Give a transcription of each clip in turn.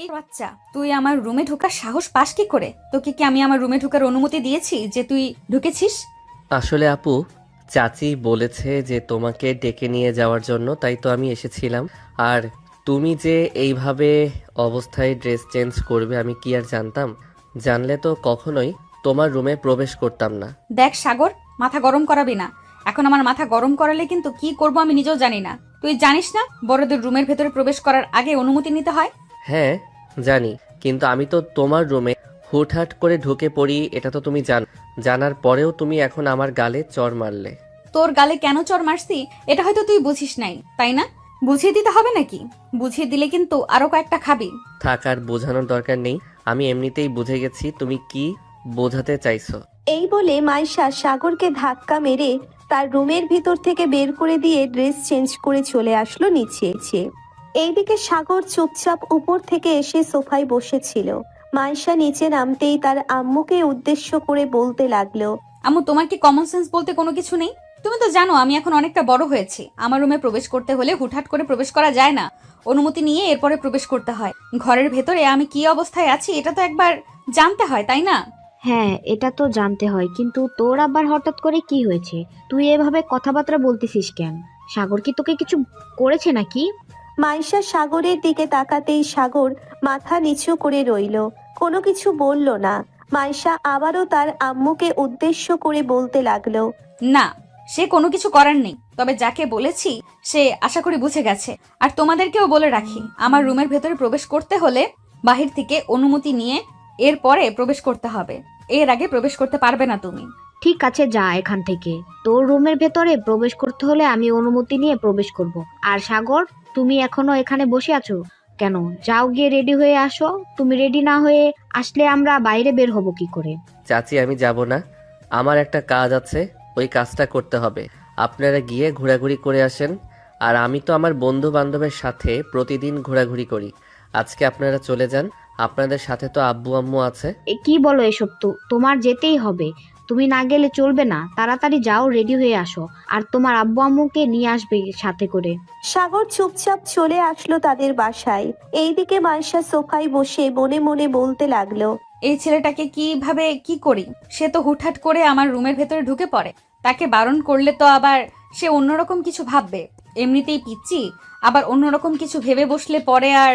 এই বাচ্চা, তুই আমার রুমে ঢোকার সাহস পাস কি করে? তোকে কি আমি আমার রুমে ঢোকার অনুমতি দিয়েছি যে তুই ঢুকেছিস? আসলে আপু, চাচি বলেছে যে তোমাকে ডেকে নিয়ে যাওয়ার জন্য, তাই তো আমি এসেছিলাম। আর তুমি যে এইভাবে অবস্থায় ড্রেস চেঞ্জ করবে আমি কি আর জানতাম? জানলে তো কখনোই তোমার রুমে প্রবেশ করতাম না। দেখ সাগর, মাথা গরম করাবি না। এখন আমার মাথা গরম করালে কিন্তু কি করব আমি নিজেও জানি না। তুই জানিস না বড়দের রুমের ভেতরে প্রবেশ করার আগে অনুমতি নিতে হয়? হ্যাঁ, জানি, কিন্তু আমি তো তোমার রুমে হুটহাট করে ঢুকে পড়ি, এটা তো তুমি জানার পরেও তুমি এখন আমার গালে চড় মারলে। তোর গালে কেন চড় মারছি এটা হয়তো তুই বুঝিস নাই, তাই না? বুঝিয়ে দিতে হবে নাকি? বুঝিয়ে দিলে কিন্তু আরো কয়েকটা খাবি। থাক, আর বোঝানোর দরকার নেই। আমি এমনিতেই বুঝে গেছি তুমি কি বোঝাতে চাইছো। এই বলে মাইশা সাগরকে ধাক্কা মেরে তার রুমের ভিতর থেকে বের করে দিয়ে ড্রেস চেঞ্জ করে চলে আসলো নিচে। এইদিকে সাগর চুপচাপ উপর থেকে এসে সোফায় বসেছিল। মাইশা নিচে নামতেই তার আম্মুকে উদ্দেশ্য করে বলতে লাগলো, আম্মু, তোমার কি কমন সেন্স বলতে কোনো কিছু নেই? তুমি তো জানো আমি এখন অনেকটা বড় হয়েছি। আমার রুমে প্রবেশ করতে হলে হুটহাট করে প্রবেশ করা যায় না, অনুমতি নিয়ে এরপরে প্রবেশ করতে হয়। ঘরের ভেতরে আমি কি অবস্থায় আছি এটা তো একবার জানতে হয়, তাই না? হ্যাঁ, এটা তো জানতে হয়, কিন্তু তোর আবার হঠাৎ করে কি হয়েছে? তুই এভাবে কথাবার্তা বলতেছিস কেন? সাগর কি তোকে কিছু করেছে নাকি? মাইশা সাগরের দিকে তাকাতেই সাগর মাথা নিচু করে রইল, কোনো কিছু বলল না। মাইশা আবারও তার আম্মুকে উদ্দেশ্য করে বলতে লাগলো, না, সে কোনো কিছু করার নেই। তবে যাকে বলেছি সে আশা করি বুঝে গেছে। আর তোমাদেরকেও বলে রাখি, আমার রুমের ভেতরে প্রবেশ করতে হলে বাহির থেকে অনুমতি নিয়ে এরপরে প্রবেশ করতে হবে। এর আগে প্রবেশ করতে পারবে না তুমি। ঠিক আছে, যা এখান থেকে। তোর রুমের ভেতরে প্রবেশ করতে হলে আমি অনুমতি নিয়ে প্রবেশ করব। আর সাগর, তুমি এখনো এখানে বসে আছো কেন? যাও, গিয়ে রেডি হয়ে আসো। তুমি রেডি না হয়ে আসলে আমরা বাইরে বের হব কি করে? চাচি, আমি যাব না। আমার একটা কাজ আছে, ওই কাজটা করতে হবে। আপনারা গিয়ে ঘোরাঘুরি করে আসেন। আর আমি তো আমার বন্ধু বান্ধবের সাথে প্রতিদিন ঘোরাঘুরি করি। আজকে আপনারা চলে যান, আপনাদের সাথে তো আব্বু আম্মু আছে। কি বলো এসব? তো তোমার যেতেই হবে, তুমি না গেলে চলবে না। তাড়াতাড়ি যাও, রেডি হয়ে আসো। আর তোমার আব্বু আম্মুকে নিয়ে আসবে সাথে করে। সাগর চুপচাপ চলে আসলো তাদের বাসায়। এইদিকে মাইশা সোফায় বসে মনে মনে বলতে লাগলো, এই ছেলেটাকে কিভাবে কি করি? সে তো হুটহাট করে আমার রুমের ভেতরে ঢুকে পড়ে। তাকে বারণ করলে তো আবার সে অন্যরকম কিছু ভাববে। এমনিতেই পিচ্ছি, আবার অন্যরকম কিছু ভেবে বসলে পরে আর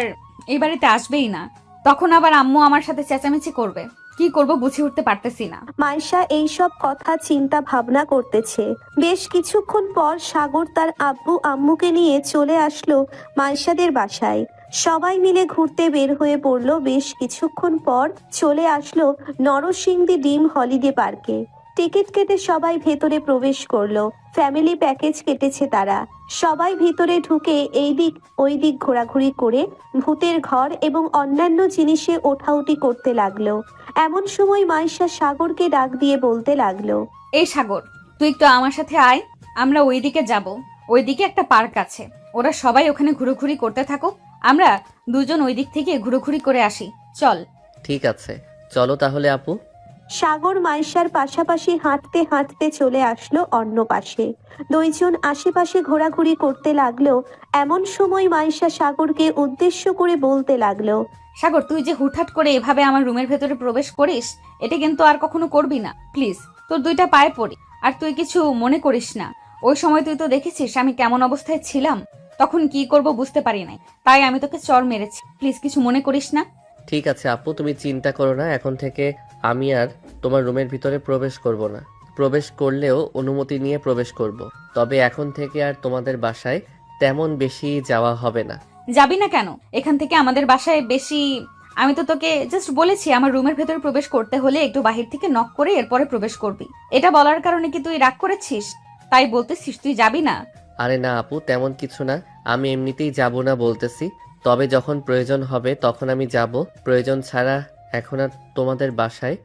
এই বাড়িতে আসবেই না। তখন আবার আম্মু আমার সাথে চেঁচামেচি করবে। কি করব বুঝে উঠতে পারতেছি না। মাইশা এইসব কথা চিন্তা ভাবনা করতেছে। বেশ কিছুক্ষণ পর সাগর তার আব্বু আম্মুকে নিয়ে চলে আসলো মাইশাদের বাসায়। সবাই মিলে ঘুরতে বের হয়ে পড়লো। বেশ কিছুক্ষণ পর চলে আসলো নরসিংদী ডিম হলিডে পার্কে। টিকিট কেটে সবাই ভেতরে প্রবেশ করলো। ফ্যামিলি প্যাকেজ কেটেছে তারা। সবাই ভিতরে ঢুকে এই দিক ওই দিক ঘোরাঘুরি করে ভূতের ঘর এবং অন্যান্য জিনিসে ওঠাউঠি করতে লাগলো। এমন সময় মাইশা সাগরকে ডাক দিয়ে বলতে লাগলো, এই সাগর, তুই একটু আমার সাথে আয়। আমরা ওইদিকে যাব। ওইদিকে একটা পার্ক আছে। ওরা সবাই ওখানে ঘুরোঘুরি করতে থাকুক, আমরা দুজন ওই দিক থেকে ঘুরোঘুরি করে আসি। চল। ঠিক আছে, চলো তাহলে আপু। সাগর মাইশার পাশাপাশি হাঁটতে হাঁটতে চলে আসলো অন্য পাশে। দুইজন আশেপাশে ঘোরাঘুরি করতে লাগলো। এমন সময় মাইশা সাগরকে উদ্দেশ্য করে বলতে লাগলো, সাগর, তুই যে হুটহাট করে এভাবে আমার রুমের ভেতরে প্রবেশ করিস, এটা কিন্তু আর কখনো করবি না, প্লিজ। তোর দুইটা পায়ে পড়ি। আর তুই কিছু মনে করিস না। ওই সময় তুই তো দেখেছিস আমি কেমন অবস্থায় ছিলাম। তখন কি করব বুঝতে পারি নাই, তাই আমি তোকে চড় মেরেছি। প্লিজ কিছু মনে করিস না। ঠিক আছে আপু, তুমি চিন্তা করো না। এখন থেকে আমি আর তোমার রুমের ভিতরে প্রবেশ করব না। প্রবেশ করলেও অনুমতি নিয়ে প্রবেশ করব। তবে এখন থেকে আর তোমাদের বাসায় তেমন বেশি যাওয়া হবে না। যাবি না কেন? এখান থেকে আমাদের বাসায় বেশি। আমি তো তোকে জাস্ট বলেছি আমার রুমের ভেতরে প্রবেশ করতে হলে একটু বাহির থেকে নক করে এরপরে প্রবেশ করবি। এটা বলার কারণে কি তুই রাগ করেছিস? তাই বলতেছিস তুই যাবি না? আরে না আপু, তেমন কিছু না। আমি এমনিতেই যাব না বলতেছি। তবে যখন প্রয়োজন হবে তখন আমি যাব। প্রয়োজন ছাড়া এখন আর তোমাদের বাসায়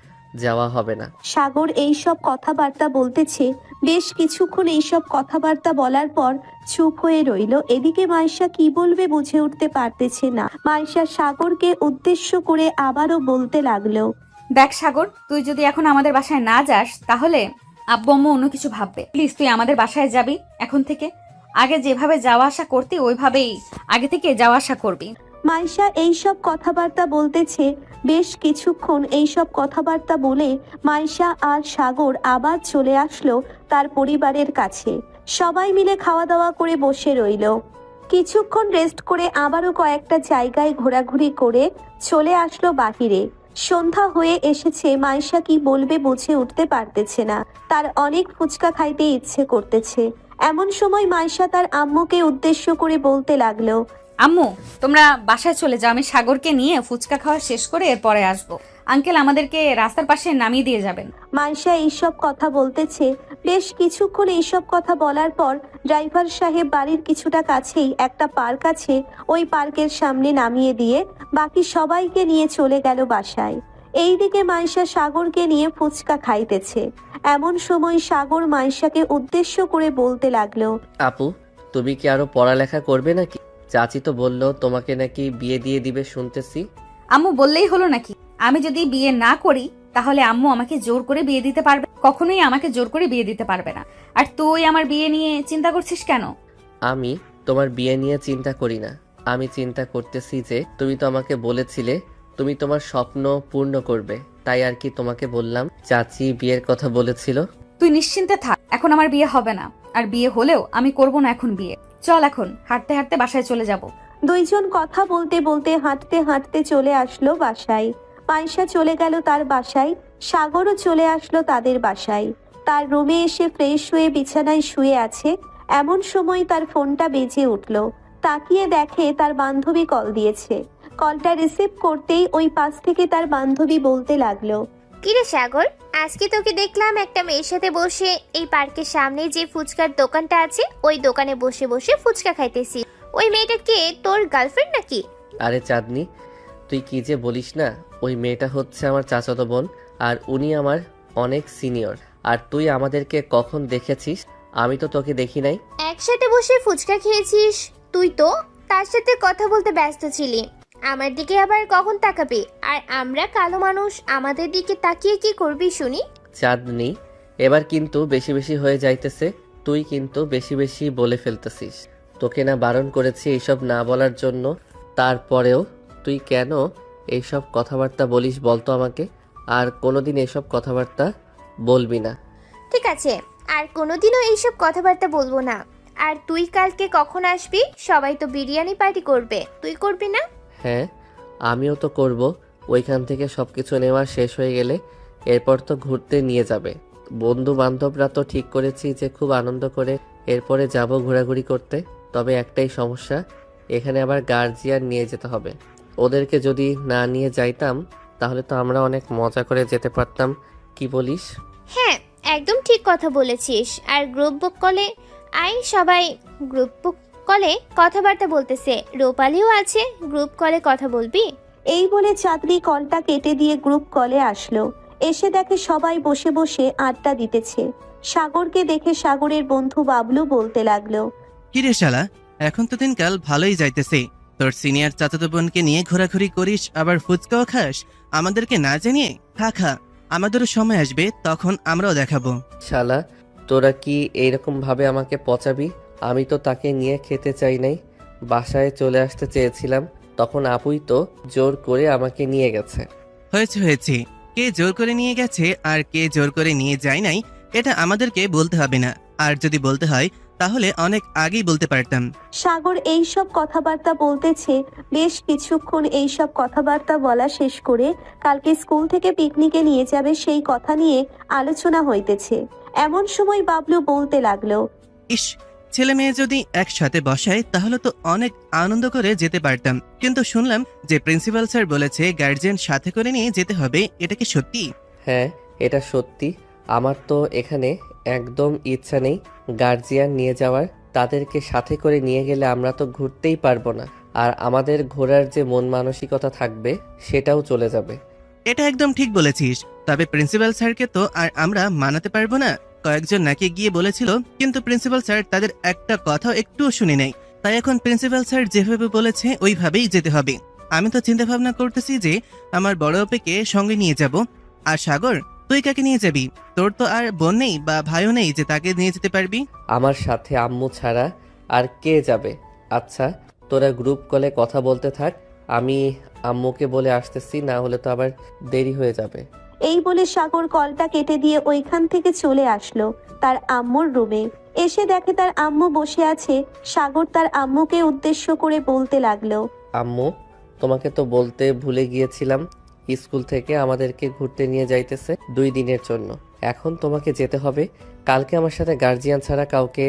যাওয়া হবে না। সাগর এইসব কথাবার্তা বলতেছে। বেশ কিছুক্ষণ এইসব কথাবার্তা বলার পর চুপ হয়ে রইল। এদিকে মাইশা কি বলবে বুঝে উঠতে পারতেছে না। মাইশা সাগরকে উদ্দেশ্য করে আবারও বলতে লাগলো, দেখ সাগর, তুই যদি এখন আমাদের বাসায় না যাস তাহলে আব্বু আম্মু অন্য কিছু ভাববে। প্লিজ তুই আমাদের বাসায় যাবি এখন থেকে। আগে যেভাবে যাওয়া আসা করতি ওইভাবেই আগে থেকে যাওয়া আসা করবি। মাইশা এইসব কথাবার্তা বলতেছে। বেশ কিছুক্ষণ এইসব কথাবার্তা বলে মাইশা আর সাগর আবার চলে আসলো তার পরিবারের কাছে। সবাই মিলে খাওয়া দাওয়া করে বসে রইল। কিছুক্ষণ রেস্ট করে আবারও কয়েকটা জায়গায় ঘোরাঘুরি করে চলে আসলো বাহিরে। সন্ধ্যা হয়ে এসেছে, মাইশা কি বলবে বুঝে উঠতে পারতেছে না। তার অনেক ফুচকা খাইতে ইচ্ছে করতেছে। এমন সময় মাইশা তার আম্মুকে উদ্দেশ্য করে বলতে লাগলো, আম্মু, তোমরা বাসায় চলে যাও, আমি সাগরকে নিয়ে ফুচকা খাওয়া শেষ করে এরপরে আসবো। আঙ্কেল আমাদেরকে রাস্তার পাশে নামিয়ে দিয়ে যাবেন। মাইশা এইসব কথা বলতেছে। বেশ কিছুক্ষণ এইসব কথা বলার পর ড্রাইভার সাহেব বাড়ির কিছুটা কাছেই একটা পার্ক আছে, ওই পার্কের সামনে নামিয়ে দিয়ে বাকি সবাইকে নিয়ে চলে গেল বাসায়। এইদিকে মাইশা সাগরকে নিয়ে ফুচকা খাইতেছে। এমন সময় সাগর মাইশাকে উদ্দেশ্য করে বলতে লাগলো, আপু, তুমি কি আরো পড়ালেখা করবে নাকি? চাচি তো বললো তোমাকে নাকি বিয়ে দিয়ে দিবে শুনতেছি। আম্মু বললেই হলো নাকি? আমি যদি বিয়ে না করি তাহলে আম্মু আমাকে জোর করে বিয়ে দিতে পারবে? কখনোই আমাকে জোর করে বিয়ে দিতে পারবে না। আর তুই আমার বিয়ে নিয়ে চিন্তা করছিস কেন? আমি তোমার বিয়ে নিয়ে চিন্তা করি না। আমি চিন্তা করতেছি যে তুমি তো আমাকে বলেছিলে তুমি তোমার স্বপ্ন পূর্ণ করবে, তাই আর কি তোমাকে বললাম। চাচি বিয়ের কথা বলেছিল। তুই নিশ্চিন্তে থাক, এখন আমার বিয়ে হবে না। আর বিয়ে হলেও আমি করব না এখন বিয়ে। চল এখন হাঁটতে হাঁটতে বাসায় চলে যাব। দুইজন কথা বলতে বলতে হাঁটতে হাঁটতে চলে আসলো বাসায়। মাইশা চলে গেল তার বাসায়, সাগরও চলে আসলো তাদের বাসায়। তার রুমে এসে ফ্রেশ হয়ে বিছানায় শুয়ে আছে। এমন সময় তার ফোনটা বেজে উঠল। তাকিয়ে দেখে তার বান্ধবী কল দিয়েছে। কলটা রিসিভ করতেই ওই পাশ থেকে তার বান্ধবী বলতে লাগলো, কিরে সাগর, আজকে তোকে দেখলাম একটা মেয়ের সাথে বসে এই পার্কের সামনে যে ফুচকার দোকানটা আছে ওই দোকানে বসে বসে ফুচকা খাইতেছি। ওই মেয়েটা কে, তোর গার্লফ্রেন্ড নাকি? আরে চাঁদনি, তুই কি যে বলিস না, ওই মেয়েটা হচ্ছে আমার চাচাতো বোন, আর উনি আমার অনেক সিনিয়র। আর তুই আমাদেরকে কখন দেখেছিস? আমি তো তোকে দেখি নাই। একসাথে বসে ফুচকা খেয়েছিস, তুই তো তার সাথে কথা বলতে ব্যস্ত ছিলি। আমার দিকে আবার কখন তাকাবি? আর আমরা কালো মানুষ, আমাদের দিকে তাকিয়ে কি করবি শুনি? চাঁদনি, এবার কিন্তু বেশি বেশি হয়ে যাইতেছে। তুই কিন্তু বেশি বেশি বলে ফেলতেছিস। তোকে না বারণ করেছি এইসব না বলার জন্য, তারপরেও তুই কেন এইসব কথাবার্তা বলিস বলতো আমাকে? আর কোনোদিন এইসব কথাবার্তা বলবি না। ঠিক আছে, আর কোনোদিনও এইসব কথাবার্তা বলবো না। আর তুই কালকে কখন আসবি? সবাই তো বিরিয়ানি পার্টি করবে, তুই করবি না? হ্যাঁ, আমিও তো করব। ওইখান থেকে সবকিছু নেওয়া শেষ হয়ে গেলে এরপর তো ঘুরতে নিয়ে যাবে। বন্ধু বান্ধবরা তো ঠিক করেছি যে খুব আনন্দ করে এরপরে যাব ঘোরাঘুরি করতে। তবে একটাই সমস্যা, এখানে আবার গার্জিয়ান নিয়ে যেতে হবে। ওদেরকে যদি না নিয়ে যাইতাম তাহলে তো আমরা অনেক মজা করে যেতে পারতাম। কি বলিস? হ্যাঁ, একদম ঠিক কথা বলেছিস। আর গ্রুপ বুক কলে সবাই গ্রুপ বুক কলে কথাবার্তা বলতেছে। রূপালিও আছে, গ্রুপ কলে কথা বলবি? এই বলে চাঁদনি কলটা কেটে দিয়ে গ্রুপ কলে আসলো। এসে দেখে সবাই বসে বসে আড্ডা দিতেছে। সাগরকে দেখে সাগরের বন্ধু বাবলু বলতে লাগলো, কিরে শালা, এখন তো দিনকাল ভালোই যাইতেছে। তোর সিনিয়র চাচাতো বোনকে নিয়ে ঘোরাঘুরি করিস, আবার ফুচকাও খাস আমাদেরকে না জানিয়ে। খা খা, আমাদেরও সময় আসবে, তখন আমরাও দেখাবো। শালা, তোরা কি এইরকম ভাবে আমাকে পচাবি? আমি তো তাকে নিয়ে খেতে চাই নাই, বাসায় চলে আসতে চেয়েছিলাম। তখন আপুই তো জোর করে আমাকে নিয়ে গেছে। হয়েছে হয়েছে, কে জোর করে নিয়ে গেছে আর কে জোর করে নিয়ে যায় নাই এটা আমাদেরকে বলতে হবে না। আর যদি বলতে হয় তাহলে অনেক আগেই বলতে পারতাম। সাগর এইসব কথাবার্তা বলতেছে। বেশ কিছুক্ষণ এইসব কথাবার্তা বলা শেষ করে কালকে স্কুল থেকে পিকনিকে নিয়ে যাবে সেই কথা নিয়ে আলোচনা হইতেছে। এমন সময় বাবলু বলতে লাগলো, ইস, ছেলে মেয়ে যদি একসাথে বসায় তাহলে তো অনেক আনন্দ করে যেতে পারতাম। কিন্তু শুনলাম যে প্রিন্সিপাল স্যার বলেছে গার্জিয়ান সাথে করে নিয়ে যেতে হবে, এটা কি সত্যি? হ্যাঁ, এটা সত্যি। আমার তো এখানে একদম ইচ্ছা নেই গার্জিয়ান নিয়ে যাওয়ার। তাদেরকে সাথে করে নিয়ে গেলে আমরা তো ঘুরতেই পারবো না, আর আমাদের ঘোরার যে মন মানসিকতা থাকবে সেটাও চলে যাবে। এটা একদম ঠিক বলেছিস। তবে প্রিন্সিপাল স্যারকে তো আর আমরা মানাতে পারবো না। কয়েকজন নাকি গিয়ে বলেছিল, কিন্তু প্রিন্সিপাল স্যার তাদের একটা কথাও একটুও শুনে নাই। তাই এখন প্রিন্সিপাল স্যার যেভাবে বলেছে ওইভাবেই যেতে হবে। আমি তো চিন্তা ভাবনা করতেছি যে আমার বড় অপেকে সঙ্গে নিয়ে যাব। আর সাগর, তুই কাকে নিয়ে যাবি? তোর তো আর বোন নেই বা ভাইও নেই যে তাকে নিয়ে যেতে পারবি। আমার সাথে আম্মু ছাড়া আর কে যাবে? আচ্ছা, তোরা গ্রুপ কলে কথা বলতে থাক, আমি আম্মুকে বলে আসতেছি, না হলে তো আবার দেরি হয়ে যাবে। এই বলে সাগর কলটা কেটে দিয়ে ওইখান থেকে চলে আসলো তার আম্মুর রুমে। এসে দেখে তার আম্মু বসে আছে। সাগর তার আম্মুকে উদ্দেশ্য করে বলতে লাগলো, আম্মু, তোমাকে তো বলতে ভুলে গিয়েছিলাম, স্কুল থেকে আমাদেরকে ঘুরতে নিয়ে যাইতেছে 2 দিনের জন্য। এখন তোমাকে যেতে হবে। কালকে আমার সাথে গার্জিয়ান ছাড়া কাউকে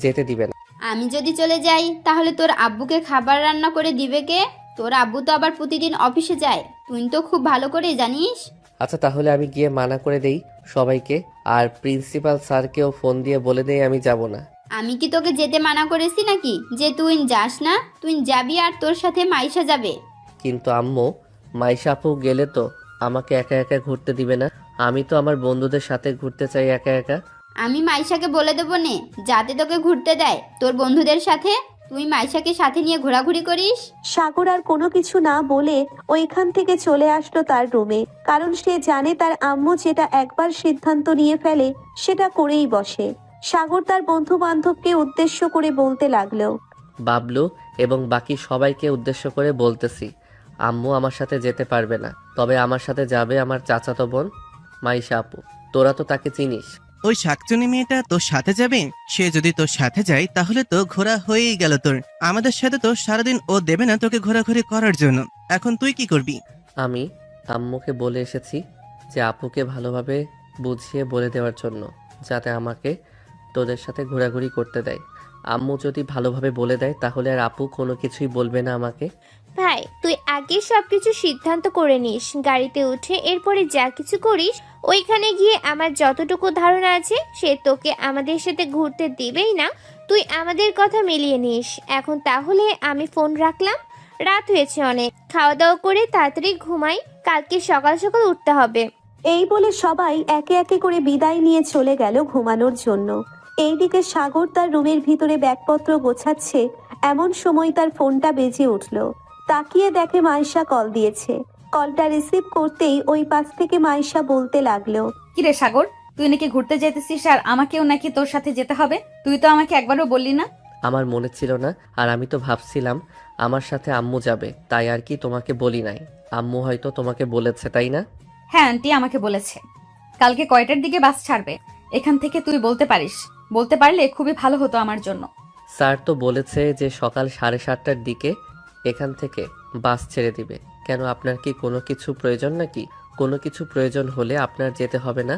যেতে দিবে না। আমি যদি চলে যাই তাহলে তোর আব্বুকে খাবার রান্না করে দিবে কে? তোর আব্বু তো আবার প্রতিদিন অফিসে যায়, তুই তো খুব ভালো করে জানিস। আচ্ছা, তাহলে আমি গিয়ে মানা করে দেই সবাইকে, আর প্রিন্সিপাল স্যারকেও ফোন দিয়ে বলে দেই আমি যাব না। আমি কি তোকে যেতে মানা করেছি নাকি যে তুই যাস না? তুই যাবি আর তোর সাথে মাইশা যাবে। কিন্তু আম্মু, মাইশা আপু গেলে তো আমাকে একা একা ঘুরতে দিবে না। আমি তো আমার বন্ধুদের সাথে ঘুরতে চাই একা একা। আমি মাইশাকে বলে দেবো নে যাতে তোকে ঘুরতে দেয় তোর বন্ধুদের সাথে। তুই মাইশাকে সাথে নিয়ে ঘোরাঘুরি করিস। সাগর আর কোনো কিছু না বলে ওইখান থেকে চলে আসলো তার রুমে। কারণ সে জানে তার আম্মু যেটা একবার সিদ্ধান্ত নিয়ে ফেলে সেটা করেই বসে। সাগর তার বন্ধু বান্ধবকে উদ্দেশ্য করে বলতে লাগলো, বাবলু এবং বাকি সবাইকে উদ্দেশ্য করে বলতেছি, আম্মু আমার সাথে যেতে পারবে না, তবে আমার সাথে যাবে আমার চাচাতো বোন মাইশা আপু। তোরা তো তাকে চিনিস। ওই শাকচুনি মেয়েটা তোর সাথে যাবে? সে যদি তোর সাথে যায় তাহলে তো ঘোরা হয়েই গেল তোর। আমাদের সাথে তো সারাদিন ও দেবে না তোকে ঘোরাঘুরি করার জন্য। এখন তুই কি করবি? আমি আম্মুকে বলে এসেছি যে আপুকে ভালোভাবে বুঝিয়ে বলে দেওয়ার জন্য, যাতে আমাকে তোদের সাথে ঘোরাঘুরি করতে দেয়। আম্মু যদি ভালোভাবে বলে দেয় তাহলে আর আপু কোনো কিছুই বলবে না আমাকে। ভাই তুই আগে সবকিছু সিদ্ধান্ত করে নিস, গাড়িতে উঠে এরপরে যা কিছু করিস ওইখানে গিয়ে আমার যতটুকু ধারণা আছে সে তোকে আমাদের সাথে ঘুরতে দিবেই না। তুই আমাদের কথা মিলিয়ে নিস। এখন তাহলে আমি ফোন রাখলাম, রাত হয়েছে অনেক, খাওয়া দাওয়া করে তাড়াতাড়ি ঘুমাই, কালকে সকাল সকাল উঠতে হবে। এই বলে সবাই একে একে করে বিদায় নিয়ে চলে গেল ঘুমানোর জন্য। এইদিকে সাগর তার রুমের ভিতরে ব্যাগপত্র গোছাচ্ছে। এমন সময় তার ফোনটা বেজে উঠলো। তাকিয়ে দেখে মাইশা কল দিয়েছে। কলটা রিসিভ করতেই ওই পাশ থেকে মাইশা বলতে লাগলো, কিরে সাগর, তুই নাকি ঘুরতে যেতেছিস আর আমাকেও নাকি তোর সাথে যেতে হবে? তুই তো আমাকে একবারও বললি না। আমার মনে ছিল না, আর আমি তো ভাবছিলাম আমার সাথে আম্মু যাবে, তাই আর কি তোমাকে বলি নাই। আম্মু হয়তো তোমাকে বলেছে, তাই না? হ্যাঁ, আন্টি আমাকে বলেছে। কালকে কয়টার দিকে বাস ছাড়বে এখান থেকে তুই বলতে পারিস? বলতে পারলে খুবই ভালো হতো আমার জন্য। স্যার তো বলেছে যে সকাল 7:30টার দিকে এখান থেকে বাস ছেড়ে দিবে। কেন, আপনার কি কোনো কিছু প্রয়োজন নাকি? কোনো কিছু প্রয়োজন হলে আপনার যেতে হবে না,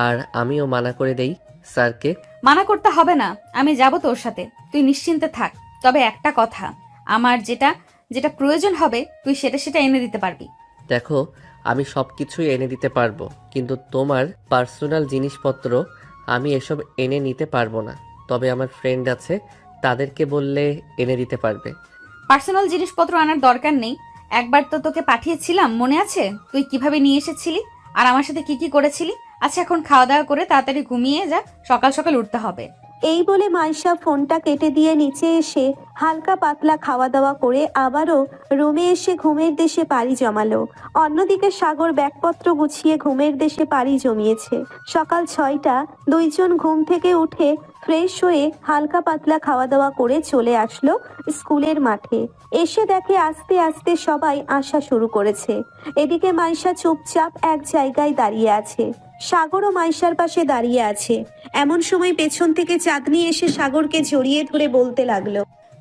আর আমিও মানা করে দেই স্যারকে। মানা করতে হবে না, আমি যাব তোর সাথে, তুই নিশ্চিন্তে থাক। তবে একটা কথা, আমার যেটা যেটা প্রয়োজন হবে তুই সেটা সেটা এনে দিতে পারবি। দেখো, আমি সব কিছুই এনে দিতে পারবো, কিন্তু তোমার পার্সোনাল জিনিসপত্র আমি এসব এনে নিতে পারবো না। তবে আমার ফ্রেন্ড আছে, তাদেরকে বললে এনে দিতে পারবে। পার্সোনাল জিনিসপত্র আনার দরকার নেই। একবার তো তোকে পাঠিয়েছিলাম, মনে আছে? তুই কিভাবে নিয়ে এসেছিলি আর আমার সাথে কি কি করেছিলি। আচ্ছা, এখন খাওয়া দাওয়া করে তাড়াতাড়ি ঘুমিয়ে যা, সকাল সকাল উঠতে হবে। এই বলে মাইশা ফোনটা কেটে দিয়ে নিচে এসে হালকা পাতলা খাওয়া দাওয়া করে আবারও রুমে এসে ঘুমের দেশে পাড়ি জমালো। অন্যদিকে সাগর ব্যাগপত্র গুছিয়ে ঘুমের দেশে পাড়ি জমিয়েছে। সকাল 6টা, দুইজন ঘুম থেকে উঠে ফ্রেশ হয়ে হালকা পাতলা খাওয়া দাওয়া করে চলে আসলো স্কুলের মাঠে। এসে দেখে আস্তে আস্তে সবাই আসা শুরু করেছে। এদিকে মাইশা চুপচাপ এক জায়গায় দাঁড়িয়ে আছে। সাগরও মাইশার পাশে দাঁড়িয়ে আছে। এমন সময় পেছন থেকে চাঁদনি এসে সাগরকে জড়িয়ে ধরে বলতে লাগলো,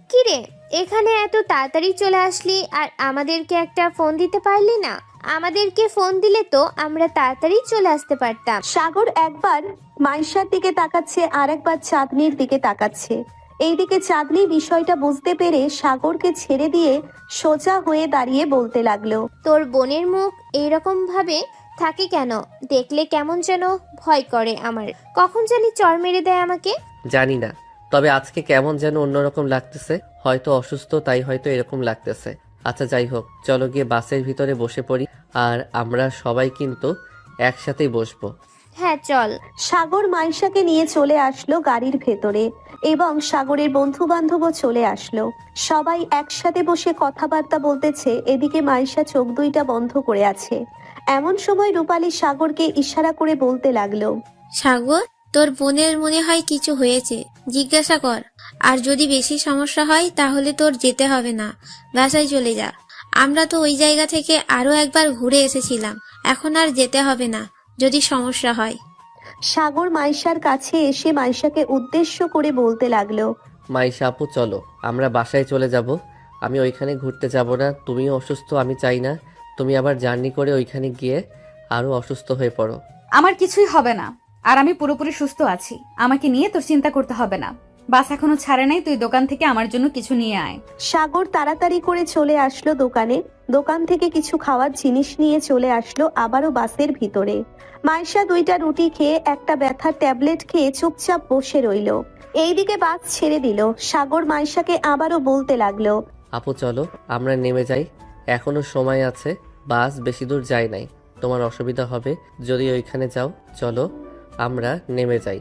কিরে, এখানে এত তাড়াতাড়ি চলে আসলি আর আমাদেরকে একটা ফোন দিতে পারলি না? আমাদেরকে ফোন দিলে তো আমরা তাড়াতাড়ি চলে আসতে পারতাম। সাগর একবার মাইশার দিকে তাকাচ্ছে আর একবার চাঁদনির দিকে তাকাচ্ছে। এইদিকে চাঁদনি বিষয়টা বুঝতে পেরে সাগরকে ছেড়ে দিয়ে সোজা হয়ে দাঁড়িয়ে বলতে লাগলো, তোর বোনের মুখ এইরকম ভাবে থাকে কেন? দেখলে কেমন যেন ভয় করে আমার, কখন জানি চড় মেরে দেয় আমাকে। জানি না, তবে আজকে কেমন যেন অন্যরকম লাগতেছে। হয়তো অসুস্থ, তাই হয়তো এরকম লাগতেছে। আচ্ছা যাই হোক, চলো গিয়ে বাসের ভিতরে বসে পড়ি, আর আমরা সবাই কিন্তু একসাথেই বসবো। হ্যাঁ চল। সাগর মাইশাকে নিয়ে চলে আসলো গাড়ির ভেতরে এবং সাগরের বন্ধু বান্ধবও চলে আসলো। সবাই একসাথে বসে কথাবার্তা বলতেছে। এদিকে মাইশা চোখ দুইটা বন্ধ করে আছে। এমন সময় রূপালী সাগরকে ইশারা করে বলতে লাগলো, সাগর, তোর বোনের মনে হয় কিছু হয়েছে, জিজ্ঞাসা কর। আর যদি বেশি সমস্যা হয় তাহলে তোর যেতে হবে না, বাসায় চলে যা। আমরা তো ওই জায়গা থেকে আরো একবার ঘুরে এসেছিলাম, এখন আর যেতে হবে না যদি সমস্যা হয়। সাগর মাইশার কাছে এসে মাইশাকে উদ্দেশ্য করে বলতে লাগলো। মাইশা আপু চলো, আমরা বাসায় চলে যাব। আমি ওইখানে ঘুরতে যাব না, তুমিও অসুস্থ, আমি চাই না তুমি আবার জার্নি করে ওইখানে গিয়ে আরো অসুস্থ হয়ে পড়ো। আমার কিছুই হবে না, আর আমি পুরোপুরি সুস্থ আছি। আমাকে নিয়ে তোর চিন্তা করতে হবে না। বাস এখনো ছাড়ে নাই, তুই দোকান থেকে আমার জন্য কিছু নিয়ে আয়। সাগর তাড়াতাড়ি করে চলে আসলো দোকানে। দোকান থেকে কিছু খাওয়ার জিনিস নিয়ে চলে আসলো আবারও বাসের ভিতরে। মাইশা 2টা রুটি খেয়ে একটা ব্যথার ট্যাবলেট খেয়ে চুপচাপ বসে রইল। এইদিকে বাস ছেড়ে দিল। সাগর মাইশাকে আবারও বলতে লাগলো। আপু চলো আমরা নেমে যাই, এখনো সময় আছে, বাস বেশি দূর যায় নাই, তোমার অসুবিধা হবে যদি ওইখানে যাও। চলো আমরা নেমে যাই।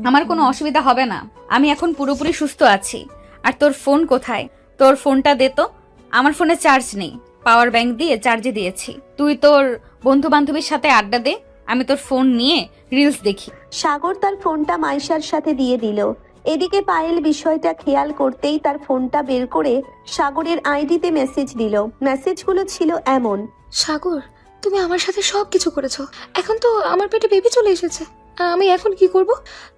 আমার কোনো অসুবিধা হবে না, আমি এখন পুরোপুরি সুস্থ আছি। আর তোর ফোন কোথায়? তোর ফোনটা দে তো। আমার ফোনে চার্জ নেই, পাওয়ার ব্যাংক দিয়ে চার্জে দিয়েছি। তুই তোর বন্ধু বান্ধবীর সাথে আড্ডা দে, আমি তোর ফোন নিয়ে রিলস দেখি। সাগর তার ফোনটা মাইশার সাথে দিয়ে দিল। এদিকে পায়েল বিষয়টা খেয়াল করতেই তার ফোনটা বের করে সাগরের আইডিতে মেসেজ দিল। মেসেজগুলো ছিল এমন। সাগর, তুমি আমার সাথে সব কিছু করেছো, এখন তো আমার পেটে বেবি চলে এসেছে। আমি এখন কি করব?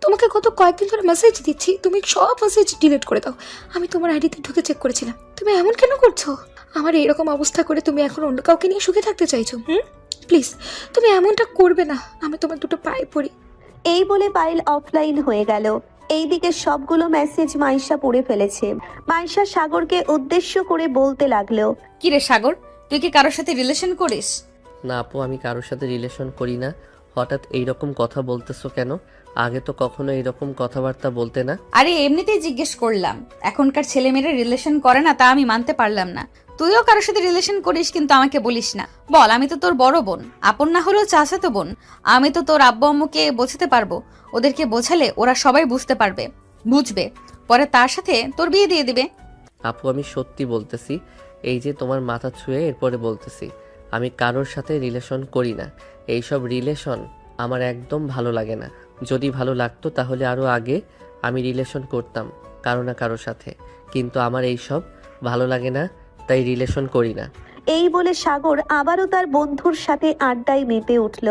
তোমাকে গত কয়েকদিন ধরে মেসেজ দিচ্ছি, তুমি সব মেসেজ ডিলিট করে দাও। আমি তোমার আইডিতে ঢুকে চেক করেছিলাম। তুমি এমন কেন করছো? আমার এইরকম অবস্থা করে তুমি এখন অন্য কাউকে নিয়ে সুখে থাকতে চাইছো? প্লিজ তুমি এমনটা করবে না, আমি তোমার দুটো পায়ে পড়ি। এই বলে পায়েল অফলাইন হয়ে গেল। এইদিকে সবগুলো মেসেজ মাইশা পড়ে ফেলেছে। মাইশা সাগরকে উদ্দেশ্য করে বলতে লাগলো। কিরে সাগর, তুই কি কারোর সাথে রিলেশন করিস? না আপু, আমি কারোর সাথে রিলেশন করি না। হঠাৎ এইরকম কথা বলতেছো কেন? আগে তো কখনো এইরকম কথাবার্তা বলতে না। আরে এমনিতেই জিজ্ঞেস করলাম। এখনকার ছেলেমেয়েরা রিলেশন করে না তা আমি মানতে পারলাম না। তুইও কারোর সাথে রিলেশন করিস কিন্তু আমাকে বলিস না। বল, আমি তো তোর বড় বোন, আপন না হলেও চাচাতো বোন। আমি তো তোর আব্বু আম্মুকে বোঝাতে পারবো। ওদেরকে বোঝালে ওরা সবাই বুঝতে পারবে, বুঝবে, পরে তার সাথে তোর বিয়ে দিয়ে দিবে। আপু আমি সত্যি বলতেছি, এই যে তোমার মাথা ছুঁয়ে এরপরে বলতেছি, আমি কারোর সাথে রিলেশন করি না। এইসব রিলেশন আমার একদম ভালো লাগে না। যদি ভালো লাগতো তাহলে আরও আগে আমি রিলেশন করতাম কারো না কারোর সাথে, কিন্তু আমার এইসব ভালো লাগে না, তাই রিলেশন করি না। এই বলে সাগর আবারও তার বন্ধুর সাথে আড্ডায় মেতে উঠল।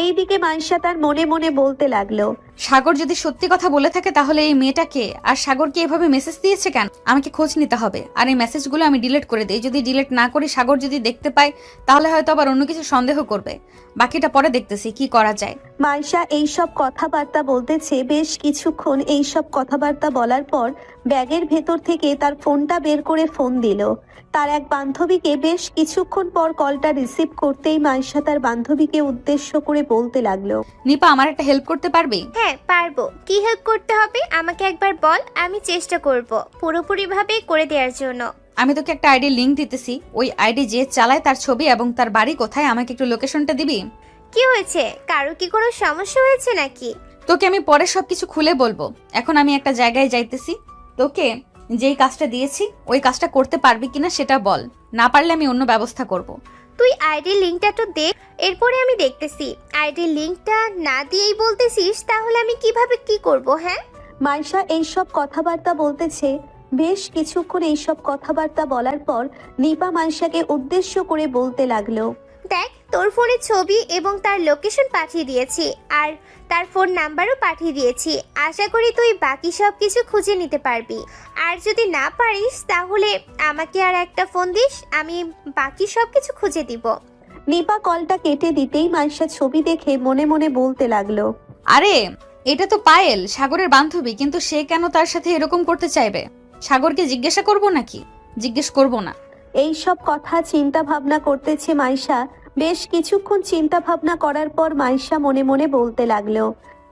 এইদিকে মাইশা তার মনে মনে বলতে লাগলো। সাগর যদি সত্যি কথা বলে থাকে তাহলে এই মেয়েটাকে আর সাগরকে এভাবে মেসেজ দিয়েছে কেন? আমাকে খোঁজ নিতে হবে। আর এই মেসেজগুলো আমি ডিলিট করে দিই। যদি ডিলিট না করি, সাগর যদি দেখতে পায় তাহলে হয়তো আবার অন্য কিছু সন্দেহ করবে। বাকিটা পরে দেখতেছি কি করা যায়। মাইশা এইসব কথাবার্তা বলতেছে। বেশ কিছুক্ষণ এইসব কথাবার্তা বলার পর ব্যাগের ভেতর থেকে তার ফোনটা বের করে ফোন দিল তার এক বান্ধবীকে। বেশ কিছুক্ষণ পর কলটা রিসিভ করতেই মাইশা তার বান্ধবীকে উদ্দেশ্য করে বলতে লাগলো। নিপা, আমার একটা হেল্প করতে পারবি? হ্যাঁ পারবো। কি হেল্প করতে হবে আমাকে একবার বল, আমি চেষ্টা করব পুরোপুরিভাবে করে দেওয়ার জন্য। আমি তোকে একটা আইডি লিংক দিতেছি, ওই আইডি যে চালায় তার ছবি এবং তার বাড়ি কোথায় আমাকে একটু লোকেশনটা দিবি? কি হয়েছে? কারো কি কোনো সমস্যা হয়েছে নাকি? তোকে আমি পরে সবকিছু খুলে বলবো। এখন আমি একটা জায়গায় যাইতেছি। তোকে যেই কাজটা দিয়েছি ওই কাজটা করতে পারবি কিনা সেটা বল, না পারলে আমি অন্য ব্যবস্থা করব। তুই আইডি লিংকটা তো দে, এরপরে আমি দেখতেছি। আইডি লিংকটা না দিয়েই বলতেছিস, তাহলে আমি কিভাবে কি করব? হ্যাঁ, মাইশা এইসব কথাবার্তা বলতেছে। বেশ কিছুক্ষণ এইসব কথাবার্তা বলার পর নিপা মাইশাকে উদ্দেশ্য করে বলতে লাগলো। দেখ তোর ফোনে ছবি এবং তার লোকেশন পাঠিয়ে দিয়েছি, আর তার ফোন নাম্বারও পাঠিয়ে দিয়েছি। আশা করি তুই বাকি সব কিছু খুঁজে নিতে পারবি। আর যদি না পারিস তাহলে আমাকে আর একটা ফোন দিস, আমি বাকি সব কিছু খুঁজে দিব। নিপা কলটা কেটে দিতেই মাইশা ছবি দেখে মনে মনে বলতে লাগলো। আরে এটা তো পায়েল, সাগরের বান্ধবী, কিন্তু সে কেন তার সাথে এরকম করতে চাইবে? সাগরকে জিজ্ঞাসা করব নাকি? জিজ্ঞেস করব না। এই সব কথা চিন্তা ভাবনা করতেছে মাইশা। বেশ কিছুক্ষণ চিন্তা ভাবনা করার পর মাইশা মনে মনে বলতে লাগলো।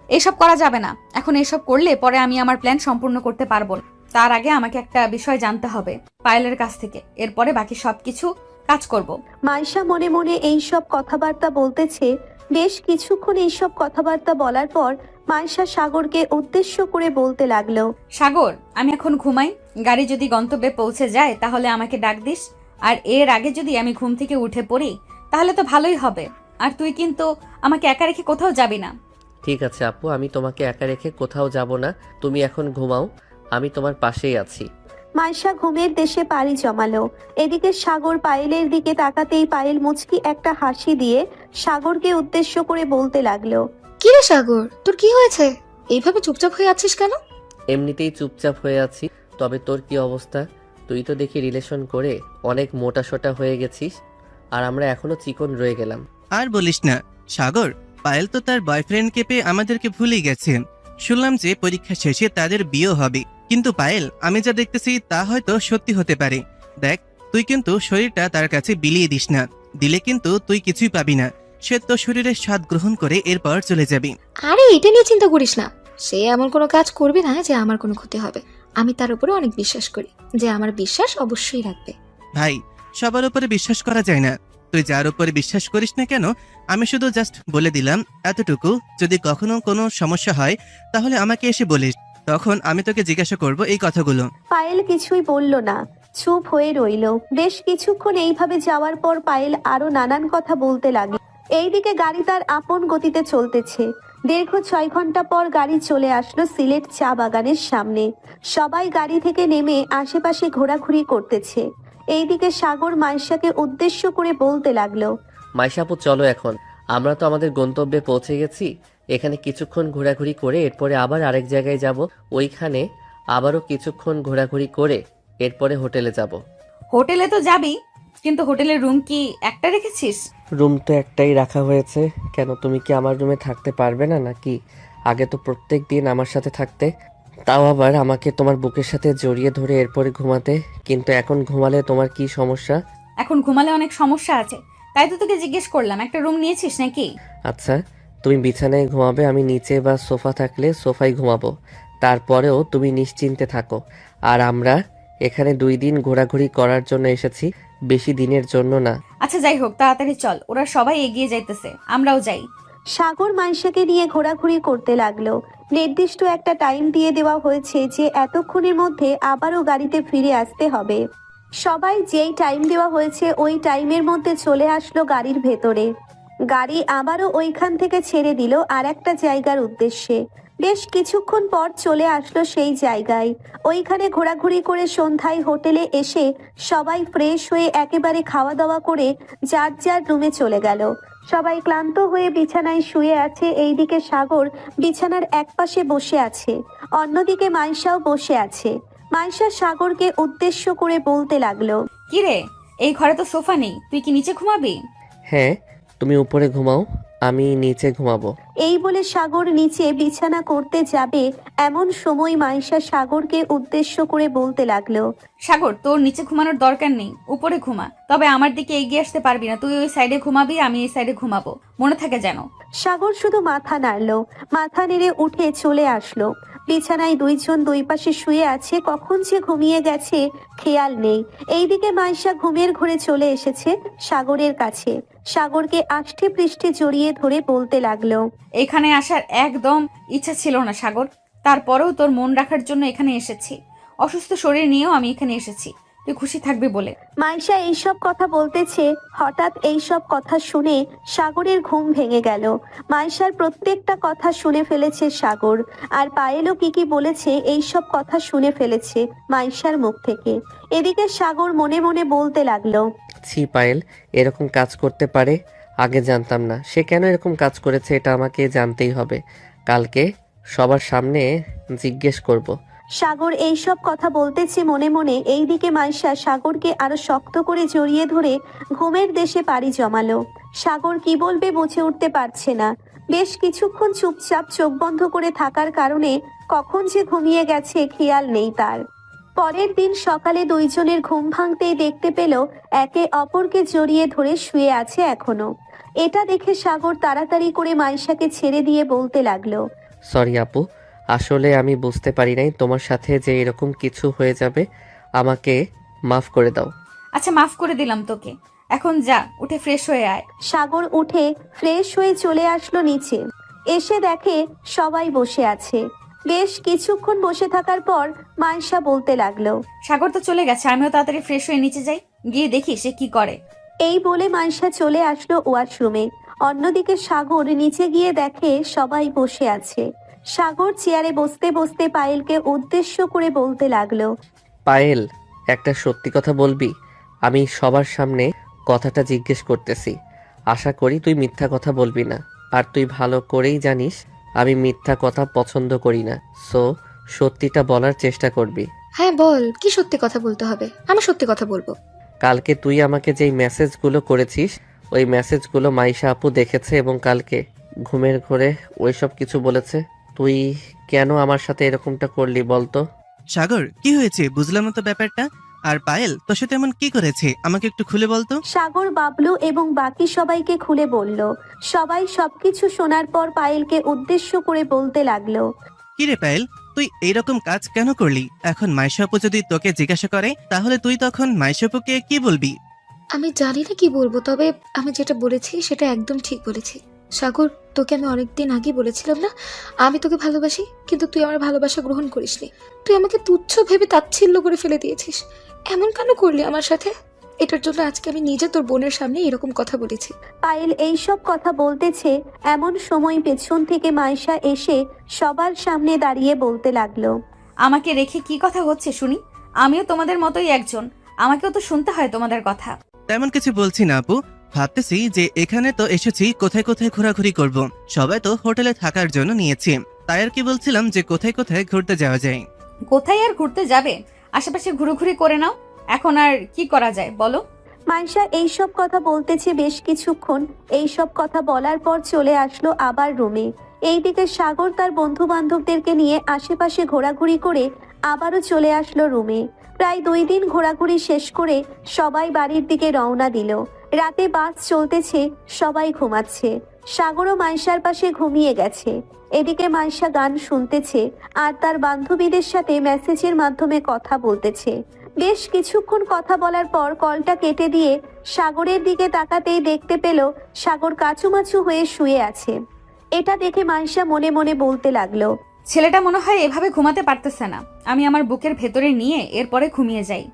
এসব করা যাবে না। এখন এসব করলে পরে আমি আমার প্ল্যান সম্পূর্ণ করতে পারবো না। তার আগে আমাকে একটা বিষয় জানতে হবে পায়েলের কাছ থেকে, এরপরে বাকি সবকিছু কাজ করব। মাইশা মনে মনে এইসব কথাবার্তা বলতেছে। বেশ কিছুক্ষণ এইসব কথাবার্তা বলার পর মাইশা সাগরকে উদ্দেশ্য করে বলতে লাগলো। সাগর, আমি এখন ঘুমাই। গাড়ি যদি গন্তব্যে পৌঁছে যায় তাহলে আমাকে ডাক দিস। আর এর আগে যদি আমি ঘুম থেকে উঠে পড়ি তাহলে তো ভালোই হবে। আর তুই কিন্তু আমাকে একা রেখে কোথাও যাবি না। ঠিক আছে আপু, আমি তোমাকে একা রেখে কোথাও যাব না। তুমি এখন ঘুমাও, আমি তোমার পাশেই আছি। মাইশা ঘুমের দেশে পাড়ি জমালো। এদিকে সাগর পায়েলের দিকে তাকাতেই পায়েল মুচকি একটা হাসি দিয়ে সাগরকে উদ্দেশ্য করে বলতে লাগলো, কি রে সাগর, তোর কি হয়েছে? এইভাবে চুপচাপ হয়ে আছিস কেন? এমনিতেই চুপচাপ হয়ে আছি, তবে তোর কি অবস্থা? তুই তো দেখি রিলেশন করে অনেক মোটাসোটা হয়ে গেছিস, আর আমরা এখনো চিকন রয়ে গেলাম। আর বলিস না সাগর, পায়েল তো তার বয়ফ্রেন্ডকে পেয়ে আমাদেরকে ভুলে গেছে। শুনলাম যে পরীক্ষা শেষে তাদের বিয়ে হবে, কিন্তু পায়েল আমি যা দেখতেছি তা হয়তো সত্যি হতে পারে। দেখ, তুই কিন্তু শরীরটা তার কাছে বিলিয়ে দিস না, দিলে কিন্তু তুই কিছুই পাবি না। সে তো শরীরের স্বাদ গ্রহণ করে এরপর চলে যাবি। আরে এটা নিয়ে চিন্তা করিস না, সে এমন কোনো কাজ করবে না যে আমার কোনো ক্ষতি হবে। আমি তার উপরে অনেক বিশ্বাস করি, যে আমার বিশ্বাস অবশ্যই রাখবে। ভাই, সবার উপরে বিশ্বাস করা যায় না। তুই যার উপরে বিশ্বাস করিস না কেন, আমি শুধু জাস্ট বলে দিলাম এতটুকু, যদি কখনো কোনো সমস্যা হয় তাহলে আমাকে এসে বলিস, তখন আমি তোকে জিজ্ঞাসা করব এই কথাগুলো। পায়েল কিছুই বলল না, চুপ হয়ে রইল। বেশ কিছুক্ষণ এইভাবে যাওয়ার পর পায়েল আরো নানান কথা বলতে লাগলো। এইদিকে গাড়ি তার আপন গতিতে চলতেছে। দীর্ঘ 6 ঘন্টা পর গাড়ি চলে আসলো সিলেট চা বাগানের সামনে। সবাই গাড়ি থেকে নেমে আশেপাশে ঘোরাঘুরি করতেছে। এইদিকে সাগর মাইশাকে উদ্দেশ্য করে বলতে লাগলো, মাইশাপু চলো, এখন আমরা তো আমাদের গন্তব্যে পৌঁছে গেছি। এখানে কিছুক্ষণ ঘোরাঘুরি করে এরপরে আবার আরেক জায়গায় যাব, ওইখানে আবারও কিছুক্ষণ ঘোরাঘুরি করে এরপরে হোটেলে যাব। হোটেলে তো যাবি, কিন্তু হোটেলের রুম কি একটা রেখেছিস? রুম তো একটাই রাখা হয়েছে। কেন, তুমি কি আমার রুমে থাকতে পারবে না নাকি? আগে তো প্রত্যেক দিন আমার সাথে থাকতে, তাও আবার আমাকে তোমার বুকের সাথে জড়িয়ে ধরে এরপরে ঘুমাতে। কিন্তু এখন ঘুমালে তোমার কি সমস্যা? এখন ঘুমালে অনেক সমস্যা আছে, তাই তো তোকে জিজ্ঞেস করলাম একটা রুম নিয়েছিস নাকি। আচ্ছা, তুমি বিছানায় ঘুমাবে, আমি নিচে বা সোফা থাকলে সোফায় ঘুমাবো। তারপরেও তুমি নিশ্চিন্তে থাকো। আর আমরা এখানে 2 দিন ঘোরাঘুরি করার জন্য এসেছি, বেশি দিনের জন্য না। আচ্ছা যাই হোক, তাড়াতাড়ি চল, ওরা সবাই এগিয়ে যাইতেছে, আমরাও যাই। সাগর মাইশাকে নিয়ে ঘোরাঘুরি করতে লাগলো। নির্দিষ্ট একটা টাইম দিয়ে দেওয়া হয়েছে যে এতক্ষণের মধ্যে আবারও গাড়িতে ফিরে আসতে হবে। সবাই যেই টাইম দেওয়া হয়েছে ওই টাইমের মধ্যে চলে আসলো গাড়ির ভেতরে। গাড়ি আবারও ওইখান থেকে ছেড়ে দিল আর একটা জায়গার উদ্দেশ্যে। বেশ কিছুক্ষণ পর চলে আসলো সেই জায়গায়। ওইখানে ঘোরাঘুরি করে সন্ধ্যায় হোটেলে এসে সবাই ফ্রেশ হয়ে একেবারে খাওয়া দাওয়া করে যার যার রুমে চলে গেল। সবাই ক্লান্ত হয়ে বিছানায় শুয়ে আছে। এইদিকে সাগর বিছানার একপাশে বসে আছে, অন্যদিকে মাইশাও বসে আছে। মাইশা সাগরকে উদ্দেশ্য করে বলতে লাগলো, কি রে, এই ঘরে তো সোফা নেই, তুই কি নিচে ঘুমাবি? হ্যাঁ, তুমি উপরে ঘুমাও, আমি নিচে ঘুমাবো। এই বলে সাগর নিচে বিছানা করতে যাবে এমন সময় মাইশা সাগরকে উদ্দেশ্য করে বলতে লাগলো, সাগর, তোর নিচে ঘুমানোর দরকার নেই, উপরে ঘুমা। তবে আমার দিকে এগিয়ে আসতে পারবি না, তুই ওই সাইডে ঘুমাবি, আমি এই সাইডে ঘুমাবো, মনে থাকে যেন। সাগর শুধু মাথা নাড়লো। মাথা নেড়ে উঠে চলে আসলো। বিছানায় 2 জন 2 পাশে শুয়ে আছে, কখন যে ঘুমিয়ে গেছে খেয়াল নেই। এইদিকে মাইশা ঘুমের ঘোরে চলে এসেছে সাগরের কাছে। সাগরকে আষ্টে পৃষ্ঠে জড়িয়ে ধরে বলতে লাগলো, এখানে আসার একদম ইচ্ছা ছিল না সাগর, তারপরেও তোর মন রাখার জন্য এখানে এসেছি। অসুস্থ শরীর নিয়েও আমি এখানে এসেছি, তুই খুশি থাকবি বলে। মাইশা এইসব কথা বলতেছে, হঠাৎ এইসব কথা শুনে সাগরের ঘুম ভেঙে গেল। মাইশার প্রত্যেকটা কথা শুনে ফেলেছে সাগর, আর পায়েলও কি বলেছে এইসব কথা শুনে ফেলেছে মাইশার মুখ থেকে। এদিকে সাগর মনে মনে বলতে লাগলো, ছি, পায়েল এরকম কাজ করতে পারে, আগে জানতাম না। সে কেন এরকম কাজ করেছে এটা আমাকে জানতেই হবে, কালকে সবার সামনে জিজ্ঞেস করব। সাগর এইসব কথা বলতেছে মনে মনে। এইদিকে মাইশা সাগরকে আরো শক্ত করে জড়িয়ে ধরে ঘুমের দেশে পাড়ি জমালো। সাগর কি বলবে বুঝে উঠতে পারছে না। বেশ কিছুক্ষণ চুপচাপ চোখ বন্ধ করে থাকার কারণে কখন যে ঘুমিয়ে গেছে খেয়াল নেই তার। পরের দিন সকালে 2 জনের ঘুম ভাঙতেই দেখতে পেল একে অপরকে জড়িয়ে ধরে শুয়ে আছে এখনো। এটা দেখে সাগর তাড়াতাড়ি করে মাইশাকে ছেড়ে দিয়ে বলতে লাগলো, সরি আপু, আসলে আমি বুঝতে পারি নাই তোমার সাথে যে এরকম কিছু হয়ে যাবে, আমাকে মাফ করে দাও। আচ্ছা, মাফ করে দিলাম তোকে, এখন যা, উঠে ফ্রেশ হয়ে আয়। সাগর উঠে ফ্রেশ হয়ে চলে আসলো নিচে। এসে দেখে সবাই বসে আছে। বেশ কিছুক্ষণ বসে থাকার পর মাইশা বলতে লাগলো, সাগর তো চলে গেছে, আমিও তাড়াতাড়ি ফ্রেশ হয়ে নিচে যাই, গিয়ে দেখি সে কি করে। এই বলে মাইশা চলে আসলো ওয়াশরুমে। অন্যদিকে সাগর নিচে গিয়ে দেখে সবাই বসে আছে। সাগর চেয়ারে বসতে বসতে পায়েলকে উদ্দেশ্য করে বলতে লাগলো, পায়েল, একটা সত্যি কথা বলবি? আমি সবার সামনে কথাটা জিজ্ঞেস করতেছি, আশা করি তুই মিথ্যা কথা বলবি না। আর তুই ভালো করেই জানিস আমি মিথ্যা কথা পছন্দ করি না, সো সত্যিটা বলার চেষ্টা করবি। হ্যাঁ বল, কি সত্যি কথা বলতে হবে? আমি সত্যি কথা বলবো। কালকে তুই আমাকে যেই মেসেজগুলো করেছিস ওই মেসেজগুলো মাইশা আপু দেখেছে এবং কালকে ঘুমের ঘোরে ওইসব কিছু বলেছে। তুই কেন আমার সাথে এরকমটা করলি বলতো? সাগর, কি হয়েছে? বুঝলাম না তো ব্যাপারটা। আর পায়েল তোর সাথে এমন কি করেছে আমাকে একটু খুলে বলতো। সাগর বাবলু এবং বাকি সবাইকে খুলে বলল। সবাই সবকিছু শোনার পর পায়েলকে উদ্দেশ্য করে বলতে লাগলো। কি রে পায়েল, তুই এইরকম কাজ কেন করলি? এখন মাইশা আপু যদি তোকে জিজ্ঞাসা করে তাহলে তুই তখন মাইশা আপুকে কি বলবি? আমি জানি না কি বলবো, তবে আমি যেটা বলেছি সেটা একদম ঠিক বলেছি। সাগর, তোকে আমি অনেকদিন আগে বলেছিলাম না আমি তোকে ভালোবাসি, কিন্তু তুই আমার ভালোবাসা গ্রহণ করিসনি। তুই আমাকে তুচ্ছ ভেবে তাচ্ছিল্য করে ফেলে দিয়েছিস। এমন কেন করলি আমার সাথে? এটার জন্য আজকে আমি নিজে তোর বোনের সামনে এরকম কথা বলেছি। পায়েল এইসব কথা বলতেছে এমন সময় পেছন থেকে মাইশা এসে সবার সামনে দাঁড়িয়ে বলতে লাগলো। আমাকে রেখে কি কথা হচ্ছে শুনি? আমিও তোমাদের মতোই একজন, আমাকেও তো শুনতে হয় তোমাদের কথা। তেমন কিছু বলছি না আপু, ভাবতেছি যে এখানে তো এসেছি কোথায় কোথায় ঘোরাঘুরি করব। সবাই তো হোটেলে থাকার জন্য নিয়েছি, তাই আর কি বলছিলাম যে কোথায় কোথায় ঘুরতে যাওয়া যায়। কোথায় আর ঘুরতে যাবে? আশেপাশে ঘুরোঘুরি করে নাও। এখন আর কি করা যায় বলো? মাইশা এইসব কথা বলতেছে বেশ কিছুক্ষণ। এইসব কথা বলার পর চলে আসলো আবার রুমে। এইদিকে সাগর তার বন্ধু বান্ধবদেরকে নিয়ে আশেপাশে ঘোরাঘুরি করে আবারও চলে আসলো রুমে। প্রায় 2 দিন ঘোরাঘুরি শেষ করে সবাই বাড়ির দিকে রওনা দিল। রাতে বাস চলতেছে, সবাই ঘুমাচ্ছে। সাগরও মাইশার পাশে ঘুমিয়ে গেছে। এদিকে মাইশা গান শুনতেছে আর তার বান্ধবীদের সাথে মেসেজের মাধ্যমে কথা বলতেছে। বেশ কিছুক্ষণ কথা বলার পর কলটা কেটে দিয়ে সাগরের দিকে তাকাতেই দেখতে পেল সাগর কাচুমাচু হয়ে শুয়ে আছে। এটা দেখে মাইশা মনে মনে বলতে লাগলো, ছেলেটা মনে হয় এভাবে ঘুমাতে পারতেছে না। আমি আমার বুকের ভেতরে নিয়ে এরপরে ঘুমিয়ে যাই,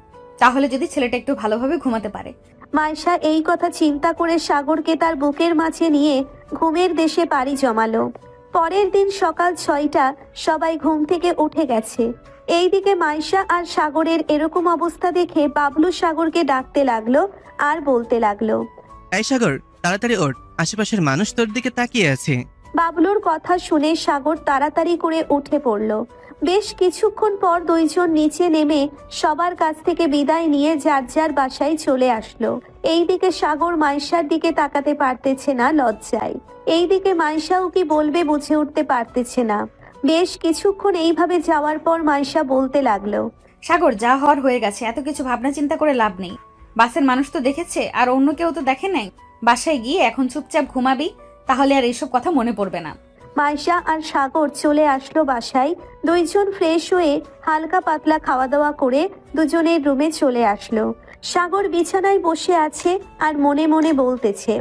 তাহলে যদি ছেলেটা একটু ভালোভাবে ঘুমাতে পারে। মাইশা এই কথা চিন্তা করে সাগরকে তার বুকের মাঝে নিয়ে ঘুমের দেশে পাড়ি জমালো। পরের দিন সকাল 6টা, সবাই ঘুম থেকে উঠে গেছে। এইদিকে মাইশা আর সাগরের এরকম অবস্থা দেখে বাবলু সাগরকে ডাকতে লাগলো আর বলতে লাগলো, এই সাগর, তাড়াতাড়ি ওঠ, আশেপাশের মানুষ তোর দিকে তাকিয়ে আছে। বাবলুর কথা শুনে সাগর তাড়াতাড়ি করে উঠে পড়ল। বেশ কিছুক্ষণ পর 2 জন নিচে নেমে সবার কাছ থেকে বিদায় নিয়ে যার যার বাসায় চলে আসলো। এইদিকে সাগর মাইশার দিকে তাকাতে পারতেছে না লজ্জায়। এইদিকে মাইশাও কি বলবে বুঝে উঠতে পারতেছে না। বেশ কিছুক্ষণ এইভাবে যাওয়ার পর মাইশা বলতে লাগলো, সাগর, যা হওয়ার হয়ে গেছে, এত কিছু ভাবনা চিন্তা করে লাভ নেই। বাসের মানুষ তো দেখেছে আর অন্য কেউ তো দেখে নাই। বাসায় গিয়ে এখন চুপচাপ ঘুমাবি, তাহলে আর এইসব কথা মনে পড়বে না। মাইশা আর সাগর চলে আসলো বাসায়। 2 জন ফ্রেশ হয়ে হালকা পাতলা খাওয়া দাওয়া করে দুজনের রুমে চলে আসলো। সাগর বিছানায় বসে আছে আর মনে মনে বলতেছে,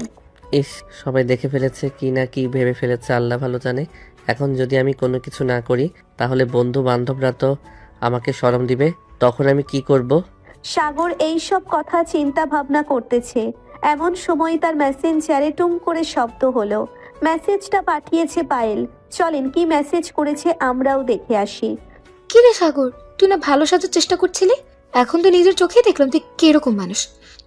ইস, সবাই দেখে ফেলেছে কি না কি ভেবে ফেলেছে আল্লাহ ভালো জানে। এখন যদি আমি কোনো কিছু না করি তাহলে বন্ধু বান্ধবরা তো আমাকে শরম দিবে, তখন আমি কি করব? সাগর এই সব কথা চিন্তা ভাবনা করতেছে। এমন সময় তার মেসেঞ্জারে টুম করে শব্দ হলো। মেসেজটা পাঠিয়েছে পায়েল। চলেন কি মেসেজ করেছে আমরাও দেখে আসি। কি রে সাগর, তুই না ভালো সাজার চেষ্টা করছিলি, এখন তো নিজের চোখেই দেখলাম তুই কিরকম মানুষ।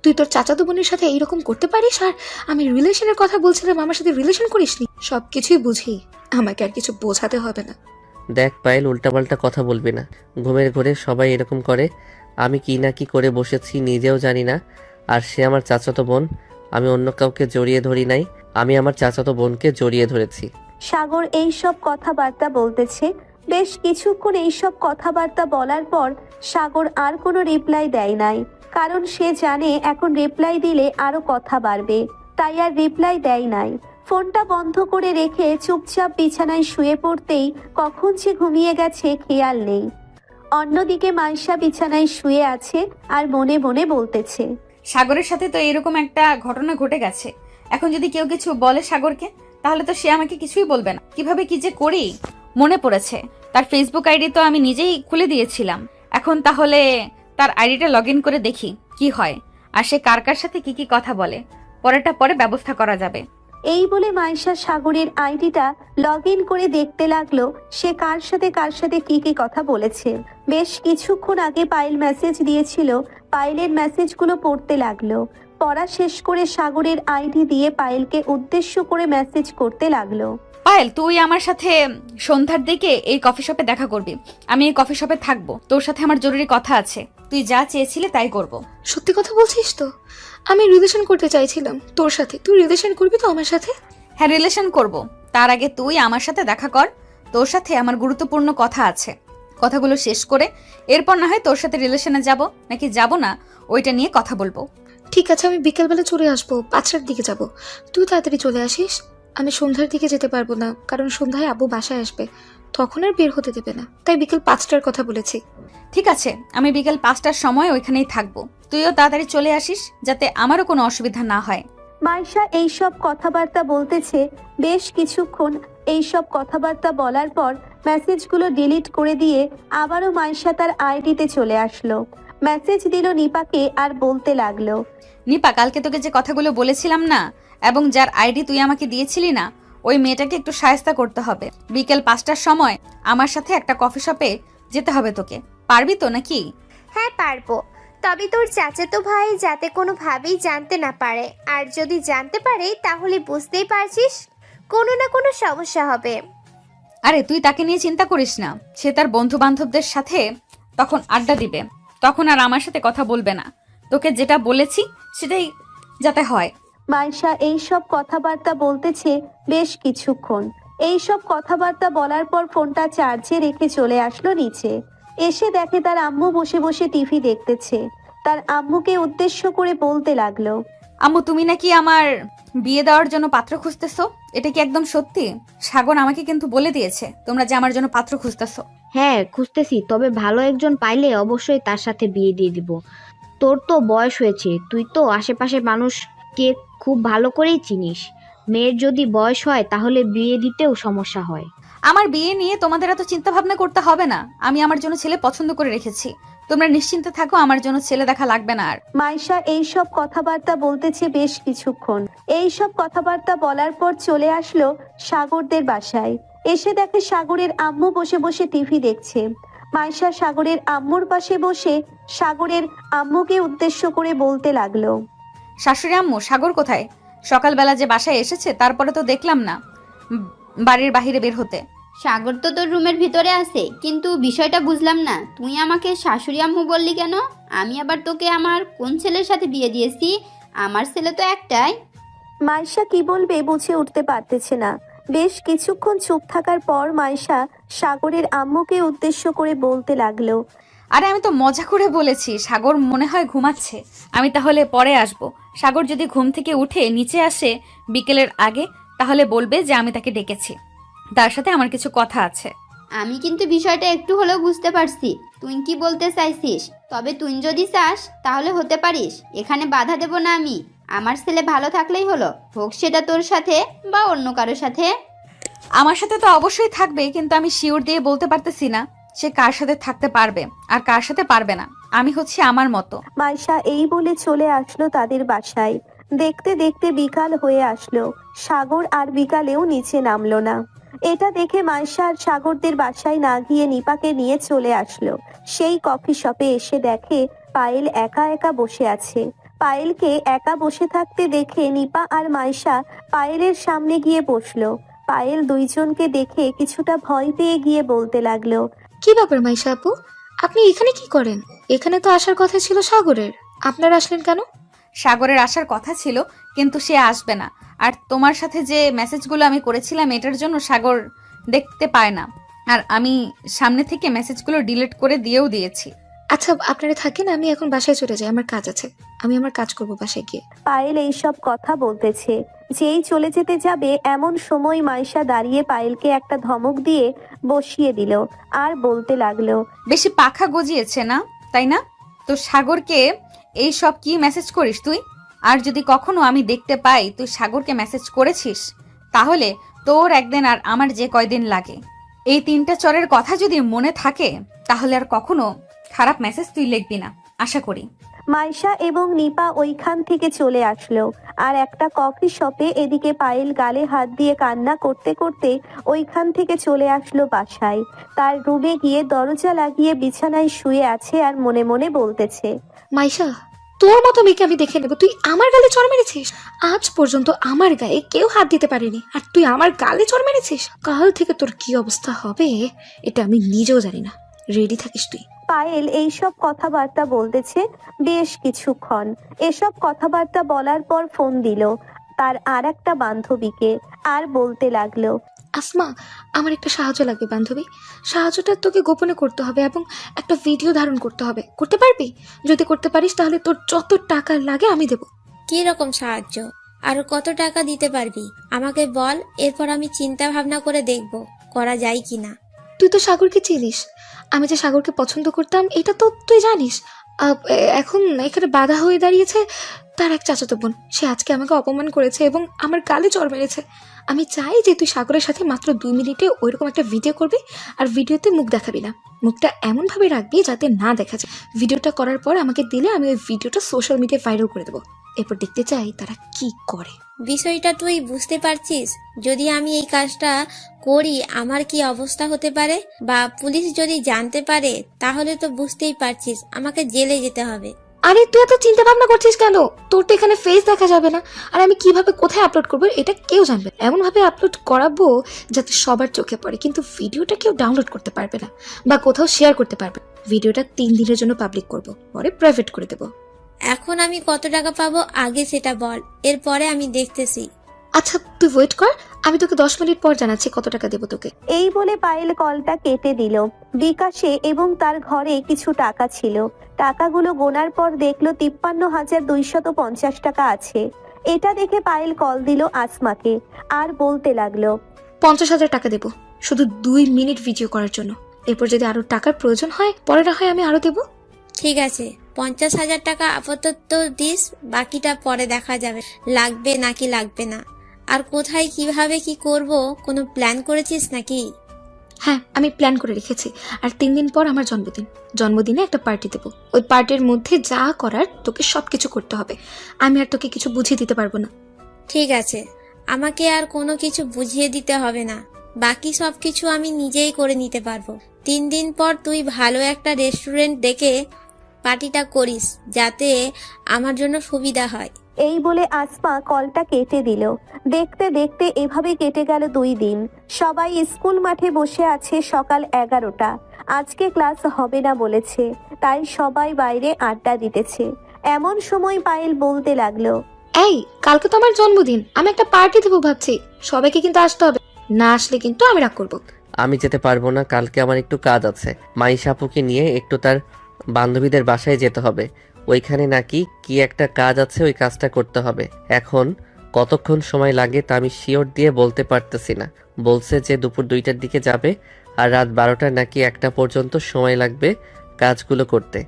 তুই তোর চাচাতো বোনের সাথে এইরকম করতে পারিস, আর আমি রিলেশনের কথা বলছিলাম আমার সাথে রিলেশন করিসনি। সবকিছুই বুঝি, আমাকে আর কিছু বোঝাতে হবে না। দেখ পায়েল, উল্টাপাল্টা কথা বলবি না। ঘুমের ঘরে সবাই এরকম করে, আমি কি না কি করে বসেছি নিজেও জানি না। আর সে আমার চাচাতো বোন, আমি অন্য কাউকে জড়িয়ে ধরি নাই, আমি আমার চাচাতো বোনকে জড়িয়ে ধরেছি। সাগর এই সব কথাবার্তা বলতেছে। বেশ কিছুক্ষণ এইসব কথাবার্তা বলার পর সাগর আর কোনো রিপ্লাই দেয় নাই, কারণ সে জানে এখন রিপ্লাই দিলে আরো কথা বাড়বে, তাই আর রিপ্লাই দেয় নাই। ফোনটা বন্ধ করে রেখে চুপচাপ বিছানায় শুয়ে পড়তেই কখন সে ঘুমিয়ে গেছে খেয়াল নেই। অন্যদিকে মাইশা বিছানায় শুয়ে আছে আর মনে মনে বলতেছে, সাগরের সাথে তো এরকম একটা ঘটনা ঘটে গেছে। এখন যদি কেউ কিছু বলে সাগরকে, তাহলে তো সে আমাকে কিছুই বলবে না। কিভাবে কি যে করি। মনে পড়েছে, তার ফেসবুক আইডি তো আমি নিজেই খুলে দিয়েছিলাম। এখন তাহলে তার আইডিটা লগ ইন করে দেখি কি হয়, আর সে কার কার সাথে কি কি কথা বলে। পরেটা পরে ব্যবস্থা করা যাবে। এই বলে মাইশা সাগরের আইডিটা লগ ইন করে দেখতে লাগলো সে কার সাথে কি কথা বলেছে। বেশ কিছুক্ষণ আগে পায়েল মেসেজ দিয়েছিল, পায়েলের মেসেজগুলো পড়তে লাগলো। পড়া শেষ করে সাগরের আইডি দিয়ে পায়েলকে উদ্দেশ্য করে মেসেজ করতে লাগলো। পায়েল, তুই আমার সাথে সন্ধ্যার দিকে এই কফি শপে দেখা করবি। আমি এই কফি শপে থাকবো, তোর সাথে আমার জরুরি কথা আছে। তুই যা চেয়েছিলে তাই করব। সত্যি কথা বলছিস তো? আমি রিলেশন করতে চাইছিলাম তোর সাথে, তুই রিলেশন করবি তো আমার সাথে? হ্যাঁ, রিলেশন করব। তার আগে তুই আমার সাথে দেখা কর, তোর সাথে আমার গুরুত্বপূর্ণ কথা আছে। কথাগুলো শেষ করে এরপর না হয় তোর সাথে রিলেশনে যাব নাকি যাব না ওইটা নিয়ে কথা বলবো। ঠিক আছে, আমি বিকেলবেলা চলে আসবো, 5টার দিকে যাব। তুই তাড়াতাড়ি চলে আসিস। আমি সন্ধ্যার দিকে যেতে পারবো না, কারণ সন্ধ্যায় আব্বু বাসায় আসবে, তখন আর বের হতে দেবে না, তাই বিকেল 5টার কথা বলেছি। ঠিক আছে, আমি বিকেল 5টার সময় ওইখানেই থাকবো। তুইও তাড়াতাড়ি চলে আসিস যাতে আমারও কোনো অসুবিধা না হয়। মাইশা এইসব কথাবার্তা বলতেছে বেশ কিছুক্ষণ। এইসব কথাবার্তা বলার পর মেসেজগুলো ডিলিট করে দিয়ে আবারও মাইশা তার আইডিতে চলে আসলো। মেসেজ দিল নিপাকে আর বলতে লাগলো, নিপা, কালকে তোকে যে কথাগুলো বলেছিলাম না, এবং যার আইডি তুই আমাকে দিয়েছিলি না, ওই মেয়েটাকে একটু সায়স্তা করতে হবে। বিকেল 5টার সময় আমার সাথে একটা কফি শপে যেতে হবে তোকে। পারবি তো নাকি? হ্যাঁ পারবো, তবে তোর চাচাতো ভাই যাতে কোনোভাবেই জানতে না পারে, আর যদি জানতে পারে তাহলে বুঝতেই পারছিস কোনো না কোনো সমস্যা হবে। আরে তুই তাকে নিয়ে চিন্তা করিস না, সে তার বন্ধু বান্ধবদের সাথে তখন আড্ডা দিবে, তখন আর আমার সাথে কথা বলবে না। তোকে যেটা বলেছি সেটাই যাতে হয়। মাইশা এইসব কথাবার্তা বলতেছে বেশ কিছুক্ষণ। এইসব কথাবার্তা বলার পর ফোনটা চার্জে রেখে চলে আসলো নিচে। এসে দেখে তার আম্মু বসে বসে টিভি দেখতেছে। তার আম্মুকে উদ্দেশ্য করে বলতে লাগলো, আম্মু, তুমি নাকি আমার বিয়ে দেওয়ার জন্য পাত্র খুঁজতেছো? এটা কি একদম সত্যি? সাগর আমাকে কিন্তু বলে দিয়েছে তোমরা যে আমার জন্য পাত্র খুঁজতেছো। হ্যাঁ খুঁজতেছি, তবে ভালো একজন পাইলে অবশ্যই তার সাথে বিয়ে দিয়ে দিব। তোর তো বয়স হয়েছে, তুই তো আশেপাশে মানুষকে খুব ভালো করেই চিনিস। মেয়ের যদি বয়স হয় তাহলে বিয়ে দিতেও সমস্যা হয়। আমার বিয়ে নিয়ে তোমাদের এত চিন্তা ভাবনা করতে হবে না। আমি আমার জন্য ছেলে পছন্দ করে রেখেছি, তোমরা নিশ্চিন্তে থাকো, আমার জন্য ছেলে দেখা লাগবে না আর। মাইশা এইসব কথাবার্তা বলতেছে বেশ কিছুক্ষণ। এইসব কথাবার্তা বলার পর চলে আসলো সাগরদের বাসায়। এসে দেখে সাগরের আম্মু বসে বসে টিভি দেখছে। মাইশা সাগরের আম্মুর পাশে বসে সাগরের আম্মুকে উদ্দেশ্য করে বলতে লাগলো, শাশুড়ি আম্মু, সাগর কোথায়? সকালবেলা যে বাসায় এসেছে তারপরে তো দেখলাম না বাড়ির বাহিরে বের হতে। সাগর তো তোর রুমের ভিতরে আছে, কিন্তু বিষয়টা বুঝলাম না, তুই আমাকে শাশুড়ি আম্মু বললি কেন? আমি আবার তোকে আমার কোন ছেলের সাথে বিয়ে দিয়েছি? আমার ছেলে তো একটাই। মাইশা কি বলবে বুঝে উঠতে পারতেছে না। বেশ কিছুক্ষণ চুপ থাকার পর মাইশা সাগরের আম্মুকে উদ্দেশ্য করে বলতে লাগলো, আরে আমি তো মজা করে বলেছি, সাগর মনে হয় ঘুমাচ্ছে। আমি তাহলে পরে আসব। সাগর যদি ঘুম থেকে উঠে নিচে আসে বিকেলের আগে, তাহলে বলবে যে আমি তাকে ডেকেছি, তার সাথে আমার কিছু কথা আছে। আমি কিন্তু বিষয়টা একটু হলেও বুঝতে পারছি তুই কি বলতে চাইছিস, তবে তুই যদি চাস তাহলে হতে পারিস, এখানে বাধা দেব না আমি। আমার ছেলে ভালো থাকলেই হলো, হোক সেটা তোর সাথে বা অন্য কারোর সাথে। আমার সাথে তো অবশ্যই থাকবে, কিন্তু আমি শিওর দিয়ে বলতে পারতেছি না সে কার সাথে থাকতে পারবে আর কার সাথে পারবে না। আমি হচ্ছে আমার মতো। মাইশা এই বলে চলে আসলো তাদের বাসায়। দেখতে দেখতে বিকাল হয়ে আসলো। সাগর আর বিকালেও নিচে নামলো না। এটা দেখে মাইশা আর সাগরদের বাসায় না গিয়ে নিপাকে নিয়ে চলে আসলো। সেই কফি শপে এসে দেখে পায়েল একা একা বসে আছে। পায়েলকে একা বসে থাকতে দেখে নিপা আর মাইশা পায়েলের সামনে গিয়ে বসলো। পায়েল দুইজনকে দেখে কিছুটা ভয় পেয়ে গিয়ে বলতে লাগলো, কি ব্যাপার মাইশা আপু, আপনি এখানে কি করেন? এখানে তো আসার কথা ছিল সাগরের, আপনারা আসলেন কেন? সাগরের আসার কথা ছিল, কিন্তু সে আসবে না। আর তোমার সাথে যে মেসেজগুলো আমি করেছিলাম এটার জন্য সাগর দেখতে পায় না, আর আমি সামনে থেকে মেসেজগুলো ডিলিট করে দিয়েও দিয়েছি। আচ্ছা আপনারা থাকেন, আমি এখন বাসায় চলে যাই, আমার কাজ আছে, আমি আমার কাজ করব বাসায় গিয়ে। পায়েল এইসব কথা বলতেছে। যেই চলে যেতে যাবে এমন সময় মাইশা দাঁড়িয়ে পায়েলকে একটা ধমক দিয়ে বসিয়ে দিল আর বলতে লাগলো, বেশি পাখা গজিয়েছে না, তাই না? তো সাগরকে এই সব কি মেসেজ করিস তুই? আর যদি কখনো আমি দেখতে পাই তুই সাগরকে মেসেজ করেছিস, তাহলে তোর একদিন আর আমার যে কয়দিন লাগে। এই 3টা চরের কথা যদি মনে থাকে তাহলে আর কখনো খারাপ মেসেজ তুই লিখবি না, আশা করি। মাইশা এবং নিপা ওইখান থেকে চলে আসলো। আর একটা কফি শপে এদিকে পায়েল গালে হাত দিয়ে কান্না করতে করতে ওইখান থেকে চলে আসলো বাসায়। তার রুমে গিয়ে দরজা লাগিয়ে বিছানায় শুয়ে আছে আর মনে মনে বলতেছে, মাইশা, তোর মতো মেয়েকে আমি দেখে নেব। তুই আমার গালে চড় মেরেছিস। আজ পর্যন্ত আমার গায়ে কেউ হাত দিতে পারেনি, আর তুই আমার গালে চড় মেরেছিস। কাল থেকে তোর কি অবস্থা হবে এটা আমি নিজেও জানি না। রেডি থাকিস তুই। পায়েল এইসব কথাবার্তা বলতেছে বেশ কিছুক্ষণ। এসব কথাবার্তা বলার পর ফোন দিল তার আর একটা বান্ধবীকে আর বলতে লাগলো, আসমা, আমার একটা সাহায্য লাগবে বান্ধবী। সাহায্যটা তোকে গোপনে করতে হবে এবং একটা ভিডিও ধারণ করতে হবে। করতে পারবি? যদি করতে পারিস তাহলে তোর যত টাকা লাগে আমি দেব। কি রকম সাহায্য? আর কত টাকা দিতে পারবি আমাকে বল, এরপর আমি চিন্তা ভাবনা করে দেখব করা যায় কিনা। তুই তো সাগরকে চিনিস। আমি যে সাগরকে পছন্দ করতাম এটা তো তুই জানিস। এখন এখানে বাধা হয়ে দাঁড়িয়েছে তার এক চাচাতো বোন। সে আজকে আমাকে অপমান করেছে এবং আমার গালে চড় মেরেছে। আমি চাই যে তুই সাগরের সাথে মাত্র 2 মিনিটে ওইরকম একটা ভিডিও করবি, আর ভিডিওতে মুখ দেখাবি না। মুখটা এমনভাবে রাখবি যাতে না দেখা যায়। ভিডিওটা করার পর আমাকে দিলে আমি ওই ভিডিওটা সোশ্যাল মিডিয়ায় ভাইরাল করে দেবো। এরপর দেখতে চাই তারা কি করে। বিষয়টা তুই বুঝতে পারছিস? যদি আমি এই কাজটা করি আমার কি অবস্থা হতে পারে, বা পুলিশ যদি জানতে পারে তাহলে তো বুঝতেই পারছিস আমাকে জেলে যেতে হবে। আরে তুই এত চিন্তা ভাবনা করছিস কেন? তোর তো এখানে ফেস দেখা যাবে না, আর আমি কিভাবে কোথায় আপলোড করবো এটা কেউ জানবে না। এমন ভাবে আপলোড করাবো যাতে সবার চোখে পড়ে, কিন্তু ভিডিওটা কেউ ডাউনলোড করতে পারবে না বা কোথাও শেয়ার করতে পারবে না। ভিডিওটা 3 দিনের জন্য পাবলিক করব, পরে প্রাইভেট করে দেবো। এখন আমি কত টাকা পাবো আগে সেটা বল, এরপরে আমি দেখতেছি। আচ্ছা তুই ওয়েট কর, আমি তোকে 10 মিনিট পর জানাচ্ছি কত টাকা দেবো তোকে। এই বলে পায়েল কলটা কেটে দিল। বিকাশে এবং তার ঘরে কিছু টাকা ছিল। টাকাগুলো গোনার পর দেখলো 53,250 টাকা আছে। এটা দেখে পায়েল কল দিল আসমাকে আর বলতে লাগলো, 50,000 টাকা দেবো শুধু 2 মিনিট ভিডিও করার জন্য। এরপর যদি আরো টাকার প্রয়োজন হয় পরে না হয় আমি আরো দেবো। ঠিক আছে, 50,000 টাকা আপাতত দিস, বাকিটা পরে দেখা যাবে লাগবে নাকি লাগবে না। আর কোথায় কিভাবে কি করব কোনো প্ল্যান করেছিস নাকি? হ্যাঁ, আমি প্ল্যান করে রেখেছি। আর 3 দিন পর আমার জন্মদিনে একটা পার্টি দেবো। ওই পার্টির মধ্যে যা করার তোকে সবকিছু করতে হবে। আমি আর তোকে কিছু বুঝিয়ে দিতে পারবো না। ঠিক আছে, আমাকে আর কোনো কিছু বুঝিয়ে দিতে হবে না, বাকি সবকিছু আমি নিজেই করে নিতে পারবো। 3 দিন পর তুই ভালো একটা রেস্টুরেন্ট দেখে পার্টিটা করিস যাতে আমার জন্য সুবিধা হয়। এই বলে আসমা কলটা কেটে দিল। দেখতে দেখতে এভাবে কেটে গেল 2 দিন। সবাই স্কুল মাঠে বসে আছে। সকাল 11টা। আজকে ক্লাস হবে না বলেছে, তাই সবাই বাইরে আড্ডা দিতেছে। এমন সময় পায়েল বলতে লাগলো, এই কালকে তো আমার জন্মদিন, আমি একটা পার্টি দেবো ভাবছি। সবাইকে কিন্তু আসতে হবে, না আসলে কিন্তু আমি রাগ করবো। আমি যেতে পারবো না, কালকে আমার একটু কাজ আছে। মাইশা আপুকে নিয়ে একটু তার বান্ধবীদের বাসায় যেতে হবে। ওইখানে নাকি কি একটা কাজ আছে, ওই কাজটা করতে হবে। এখন কতক্ষণ সময় লাগে তা আমি শিওর দিয়ে বলতে পারতেছি না। বলছে যে দুপুর 2টার দিকে যাবে আর রাত 12টা নাকি 1টা পর্যন্ত সময় লাগবে কাজগুলো করতে।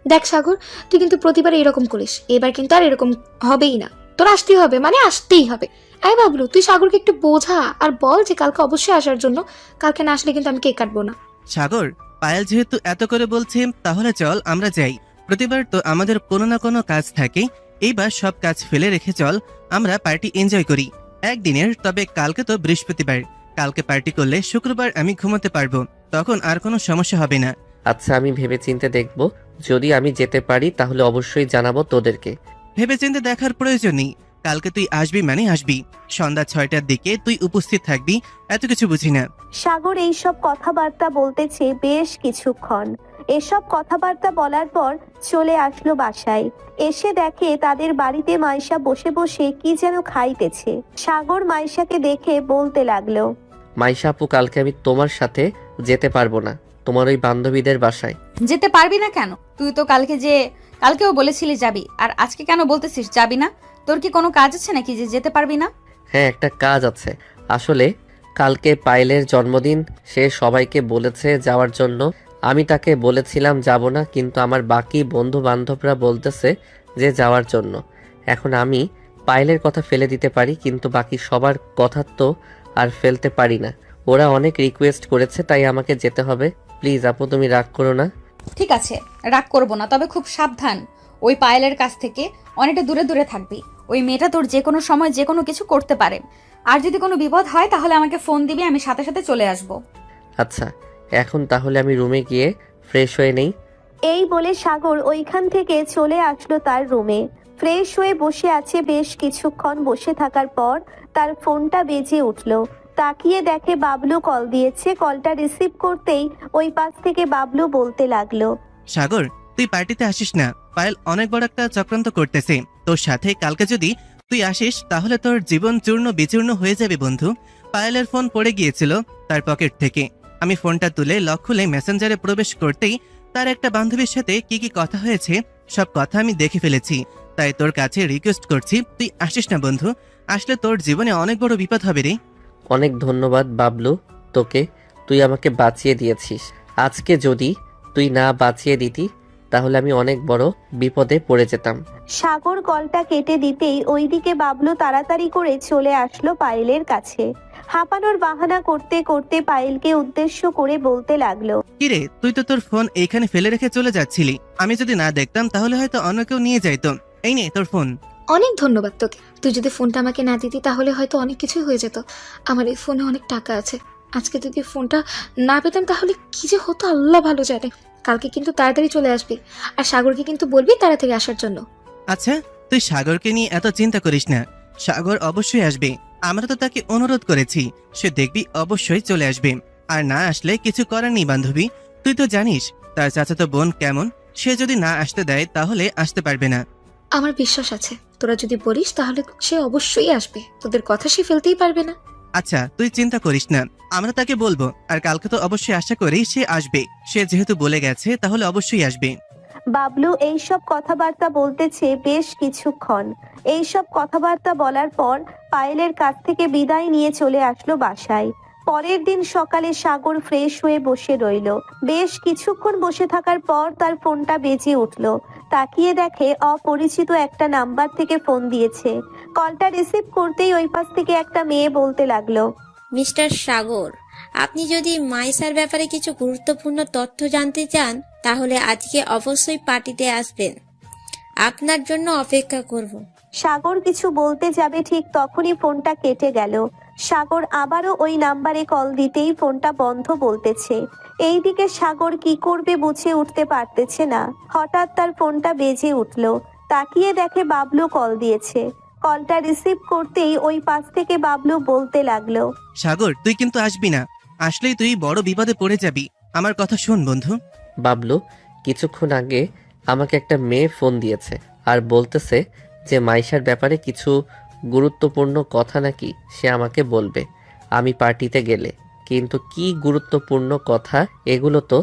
দেখ সাগর, তুই কিন্তু প্রতিবার এরকম করিস, এবার কিন্তু আর এরকম হবেই না। তোর আসতেই হবে, মানে আসতেই হবে। এই বাবলু, তুই সাগরকে একটু বোঝা আর বল যে কালকে অবশ্যই আসার জন্য। কালকে না আসলে কিন্তু আমি কেক কাটবো না। সাগর, পায়েল যেহেতু এত করে বলছে তাহলে চল আমরা যাই। প্রতিবার তো আমাদের কোনো না কোনো কাজ থাকে, এইবার সব কাজ ফেলে রেখে চল আমরা পার্টি এনজয় করি একদিনের। তবে কালকে তো বৃহস্পতিবার, কালকে পার্টি করলে শুক্রবার আমি ঘুমাতে পারবো, তখন আর কোনো সমস্যা হবে না। আচ্ছা, আমি ভেবেচিন্তে দেখব, যদি আমি যেতে পারি তাহলে অবশ্যই জানাবো তোদেরকে। ভেবেচিন্তে দেখার প্রয়োজন নেই, কালকে তুই আসবি মানে আসবি। সন্ধ্যা 6টার দিকে তুই উপস্থিত থাকবি, এত কিছু বুঝি না। সাগর এইসব কথাবার্তা বলতেছে বেশ কিছুক্ষণ। এসব কথাবার্তা বলার পর চলে আসলো বাসায়। এসে দেখে তাদের বাড়িতে মাইশা বসে বসে কি যেন খাইতেছে। সাগর মাইশাকে দেখে বলতে লাগলো, মাইশা আপু, কালকে আমি তোমার সাথে যেতে পারবো না, তোমার ওই বান্ধবীদের বাসায়। যেতে পারবি না কেন? তুই তো কালকেও বলেছিলি যাবি, আর আজকে কেন বলতেছিস যাবি না? তোর কি কোনো কাজ আছে নাকি যে যেতে পারবি না? হ্যাঁ, একটা কাজ আছে। আসলে কালকে পায়েলের জন্মদিন, সে সবাইকে বলেছে যাওয়ার জন্য। আমি তাকে বলেছিলাম যাব না, কিন্তু আমার বাকি বন্ধু বান্ধবরা বলতেছে যে যাওয়ার জন্য। এখন আমি পায়েলের কথা ফেলে দিতে পারি, কিন্তু বাকি সবার কথা তো আর ফেলতে পারি না। ওরা অনেক রিকোয়েস্ট করেছে, তাই আমাকে যেতে হবে। প্লিজ আপু, তুমি রাগ করো না। ঠিক আছে, রাগ করবো না, তবে খুব সাবধান। ওই পায়েলের কাছ থেকে অনেকটা দূরে দূরে থাকবি। ওই মেয়েটা তোর যে কোনো সময় যে কোনো কিছু করতে পারে। আর যদি কোনো বিপদ হয় তাহলে আমাকে ফোন দিবি, আমি সাথে সাথে চলে আসব। আচ্ছা, এখন তাহলে আমি রুমে গিয়ে ফ্রেশ হয়ে নেই। এই বলে সাগর ওইখান থেকে চলে আসলো তার রুমে। ফ্রেশ হয়ে বসে আছে। বেশ কিছুক্ষণ বসে থাকার পর তার ফোনটা বেজে উঠলো। তাকিয়ে দেখে বাবলু কল দিয়েছে। কলটা রিসিভ করতেই ওই পাশ থেকে বাবলু বলতে লাগলো, সাগর, তুই পার্টিতে আসিস না। পায়েল অনেক বড় একটা চক্রান্ত করতেছে তোর সাথে। কালকে যদি তুই আসিস তাহলে তোর জীবন চূর্ণ বিচূর্ণ হয়ে যাবে বন্ধু। পায়েলের ফোন পড়ে গিয়েছিল তার পকেট থেকে। আমি ফোনটা তুলে লক খুলে মেসেঞ্জারে প্রবেশ করতেই তার একটা বান্ধবীর সাথে কি কি কথা হয়েছে সব কথা আমি দেখে ফেলেছি। তাই তোর কাছে রিকোয়েস্ট করছি, তুই আসিস না বন্ধু। আসলে তোর জীবনে অনেক বড় বিপদ হবে রে। অনেক ধন্যবাদ বাবলু তোকে, তুই আমাকে বাঁচিয়ে দিয়েছিস। আজকে যদি তুই না বাঁচিয়ে দিতি তাহলে আমি অনেক বড় বিপদে পড়ে যেতাম। সাগর কলটা কেটে দিতেই ওইদিকে বাবলু তাড়াতাড়ি করে চলে আসলো পায়েলের কাছে। হাঁপানোর বাহানা করতে করতে পায়েলকে উদ্দেশ্য করে বলতে লাগলো, কিরে, তুই তো তোর ফোন এইখানে ফেলে রেখে চলে যাচ্ছিলি। আমি যদি না দেখতাম তাহলে হয়তো অন্য কেউ নিয়ে যাইতো। এই নে তোর ফোন। অনেক ধন্যবাদ তোকে। তুই যদি ফোনটা আমাকে না দিতি তাহলে হয়তো অনেক কিছুই হয়ে যেত। আমার এই ফোনে অনেক টাকা আছে। আজকে যদি ফোনটা না পেতাম তাহলে কি যে হতো আল্লাহ ভালো জানে। কালকে কিন্তু তাড়াতাড়ি চলে আসবি, আর সাগরকে কিন্তু বলবি তাড়াতাড়ি আসার জন্য। আচ্ছা, তুই সাগরকে নিয়ে এত চিন্তা করিস না। সাগর অবশ্যই আসবে। আমরা তো তাকে অনুরোধ করেছি, সে দেখবি অবশ্যই চলে আসবে। আর না আসলে কিছু করার নেই বান্ধবী। তুই তো জানিস তার চাচাতো বোন কেমন। সে যদি না আসতে দেয় তাহলে আসতে পারবে না। আমার বিশ্বাস আছে তোরা যদি বলিস তাহলে সে অবশ্যই আসবে। তোদের কথা সে ফেলতেই পারবে না। আচ্ছা, তুই চিন্তা করিস না, আমরা তাকে বলবো। আর কালকে তো অবশ্যই আশা করি সে আসবে। সে যেহেতু বলে গেছে তাহলে অবশ্যই আসবে। বাবলু এইসব কথাবার্তা বলতেছে বেশ কিছুক্ষণ। এইসব কথাবার্তা বলার পর পায়েলের কাছ থেকে বিদায় নিয়ে চলে আসলো বাসায়। পরের দিন সকালে সাগর ফ্রেশ হয়ে বসে রইল। বেশ কিছুক্ষণ বসে থাকার পর তার ফোনটা বেজে উঠলো। তাকিয়ে দেখে অপরিচিত একটা নাম্বার থেকে ফোন দিয়েছে। কলটা রিসিভ করতেই ওই পাশ থেকে একটা মেয়ে বলতে লাগলো, মিস্টার সাগর, আপনি যদি মাইসার ব্যাপারে কিছু গুরুত্বপূর্ণ তথ্য জানতে চান তাহলে আজকে অবশ্যই পার্টিতে আসবেন। আপনার জন্য অপেক্ষা করব। সাগর কিছু বলতে যাবে ঠিক তখনই ফোনটা কেটে গেল। সাগর আবারও ওই নাম্বারে কল দিতেই ফোনটা বন্ধ বলতেছে। এইদিকে সাগর কি করবে বুঝে উঠতে পারতেছে না। হঠাৎ তার ফোনটা বেজে উঠলো। তাকিয়ে দেখে বাবলু কল দিয়েছে। কলটা রিসিভ করতেই ওই পাশ থেকে বাবলু বলতে লাগলো, সাগর, তুই কিন্তু আসবি না। আসলেই তুই বড় বিপদে পড়ে যাবি। আমার কথা শোন বন্ধু। বাবলু, কিছুক্ষণ আগে আমাকে একটা মেয়ে ফোন দিয়েছে আর বলতেছে যে মাইশার ব্যাপারে কিছু গুরুত্বপূর্ণ কথা নাকি সে আমাকে বলবে আমি পার্টিতে গেলে। কিন্তু কি গুরুত্বপূর্ণ কথা এগুলো তো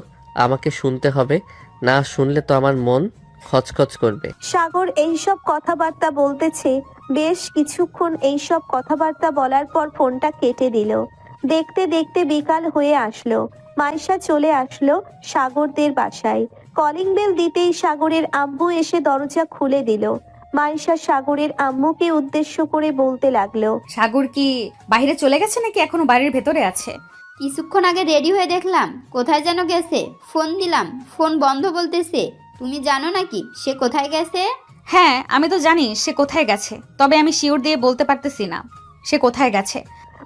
আমাকে শুনতে হবে, না শুনলে তো আমার মন খচখচ করবে। সাগর এইসব কথাবার্তা বলতেছে। বেশ কিছুক্ষণ এইসব কথাবার্তা বলার পর ফোনটা কেটে দিল। দেখতে দেখতে বিকাল হয়ে আসলো। মাইশা চলে আসলো সাগরদের বাসায়। কলিং বেল দিতেই সাগরের আম্মু এসে দরজা খুলে দিল। মাইশা সাগরের আম্মুকে উদ্দেশ্য করে বলতে লাগলো, সাগর কি বাইরে চলে গেছে নাকি এখনো বাড়ির ভেতরে আছে? কিছুক্ষণ আগে রেডি হয়ে দেখলাম কোথায় যেন গেছে। ফোন দিলাম, ফোন বন্ধ বলতেছে। তুমি জানো নাকি সে কোথায় গেছে? হ্যাঁ, আমি তো জানি সে কোথায় গেছে, তবে আমি শিওর দিয়ে বলতে পারতেছি না সে কোথায় গেছে।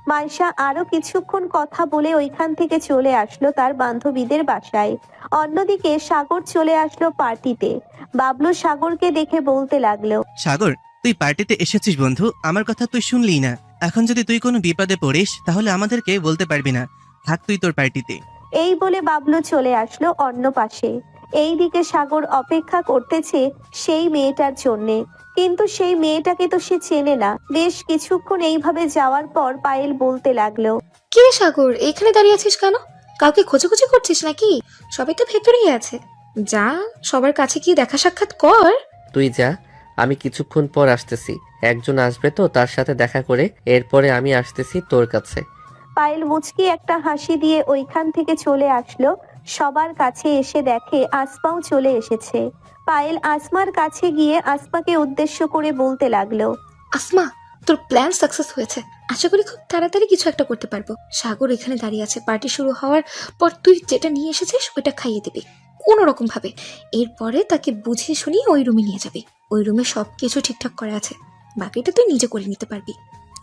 মাইশা আরো কিছুক্ষণ কথা বলে ওইখান থেকে চলে আসলো তার বান্ধবীদের বাসায়। অন্যদিকে সাগর চলে আসলো পার্টিতে। বাবলু সাগরকে দেখে বলতে লাগলো, সাগর, তুই পার্টিতে এসেছিস বন্ধু। আমার কথা তুই শুনলি না। এখন যদি তুই কোনো বিপদে পড়িস তাহলে আমাদেরকে বলতে পারবি না। থাক তুই তোর পার্টিতে। এই বলে বাবলু চলে আসলো অন্য পাশে। এইদিকে সাগর অপেক্ষা করতেছে সেই মেয়েটার জন্যে, কিন্তু সেই মেয়েটাকে তো সে চেনে না। বেশ কিছুক্ষণ এইভাবে যাওয়ার পর পায়েল বলতে লাগলো, কি রে সাগর, এখানে দাঁড়িয়ে আছিস কেন? কাউকে খোঁজাখুঁজি করছিস নাকি? সবাই তো ভেতরেই আছে। যা, সবার কাছে কি দেখা সাক্ষাৎ কর। তুই যা, আমি কিছুক্ষণ পর আসতেছি। একজন আসবে তো তার সাথে দেখা করে এরপরে আমি আসতেছি তোর কাছে। পায়েল মুচকি একটা হাসি দিয়ে ওইখান থেকে চলে আসলো। সবার কাছে এসে দেখে আসমাও চলে এসেছে। পায়েল আসমার কাছে গিয়ে আসমাকে উদ্দেশ্য করে বলতে লাগলো, আসমা, তোর প্ল্যান সাকসেস হয়েছে। আশা করি খুব তাড়াতাড়ি কিছু একটা করতে পারবো। সাগর এখানে দাঁড়িয়ে আছে। পার্টি শুরু হওয়ার পর তুই যেটা নিয়ে এসেছিস ওইটা খাইয়ে দিবি। কোনো রকম ভাবে। এরপরে তাকে বুঝিয়ে শুনিয়ে ওই রুমে নিয়ে যাবি। ওই রুমে সবকিছু ঠিকঠাক করা আছে, বাকিটা তুই নিজে করে নিতে পারবি।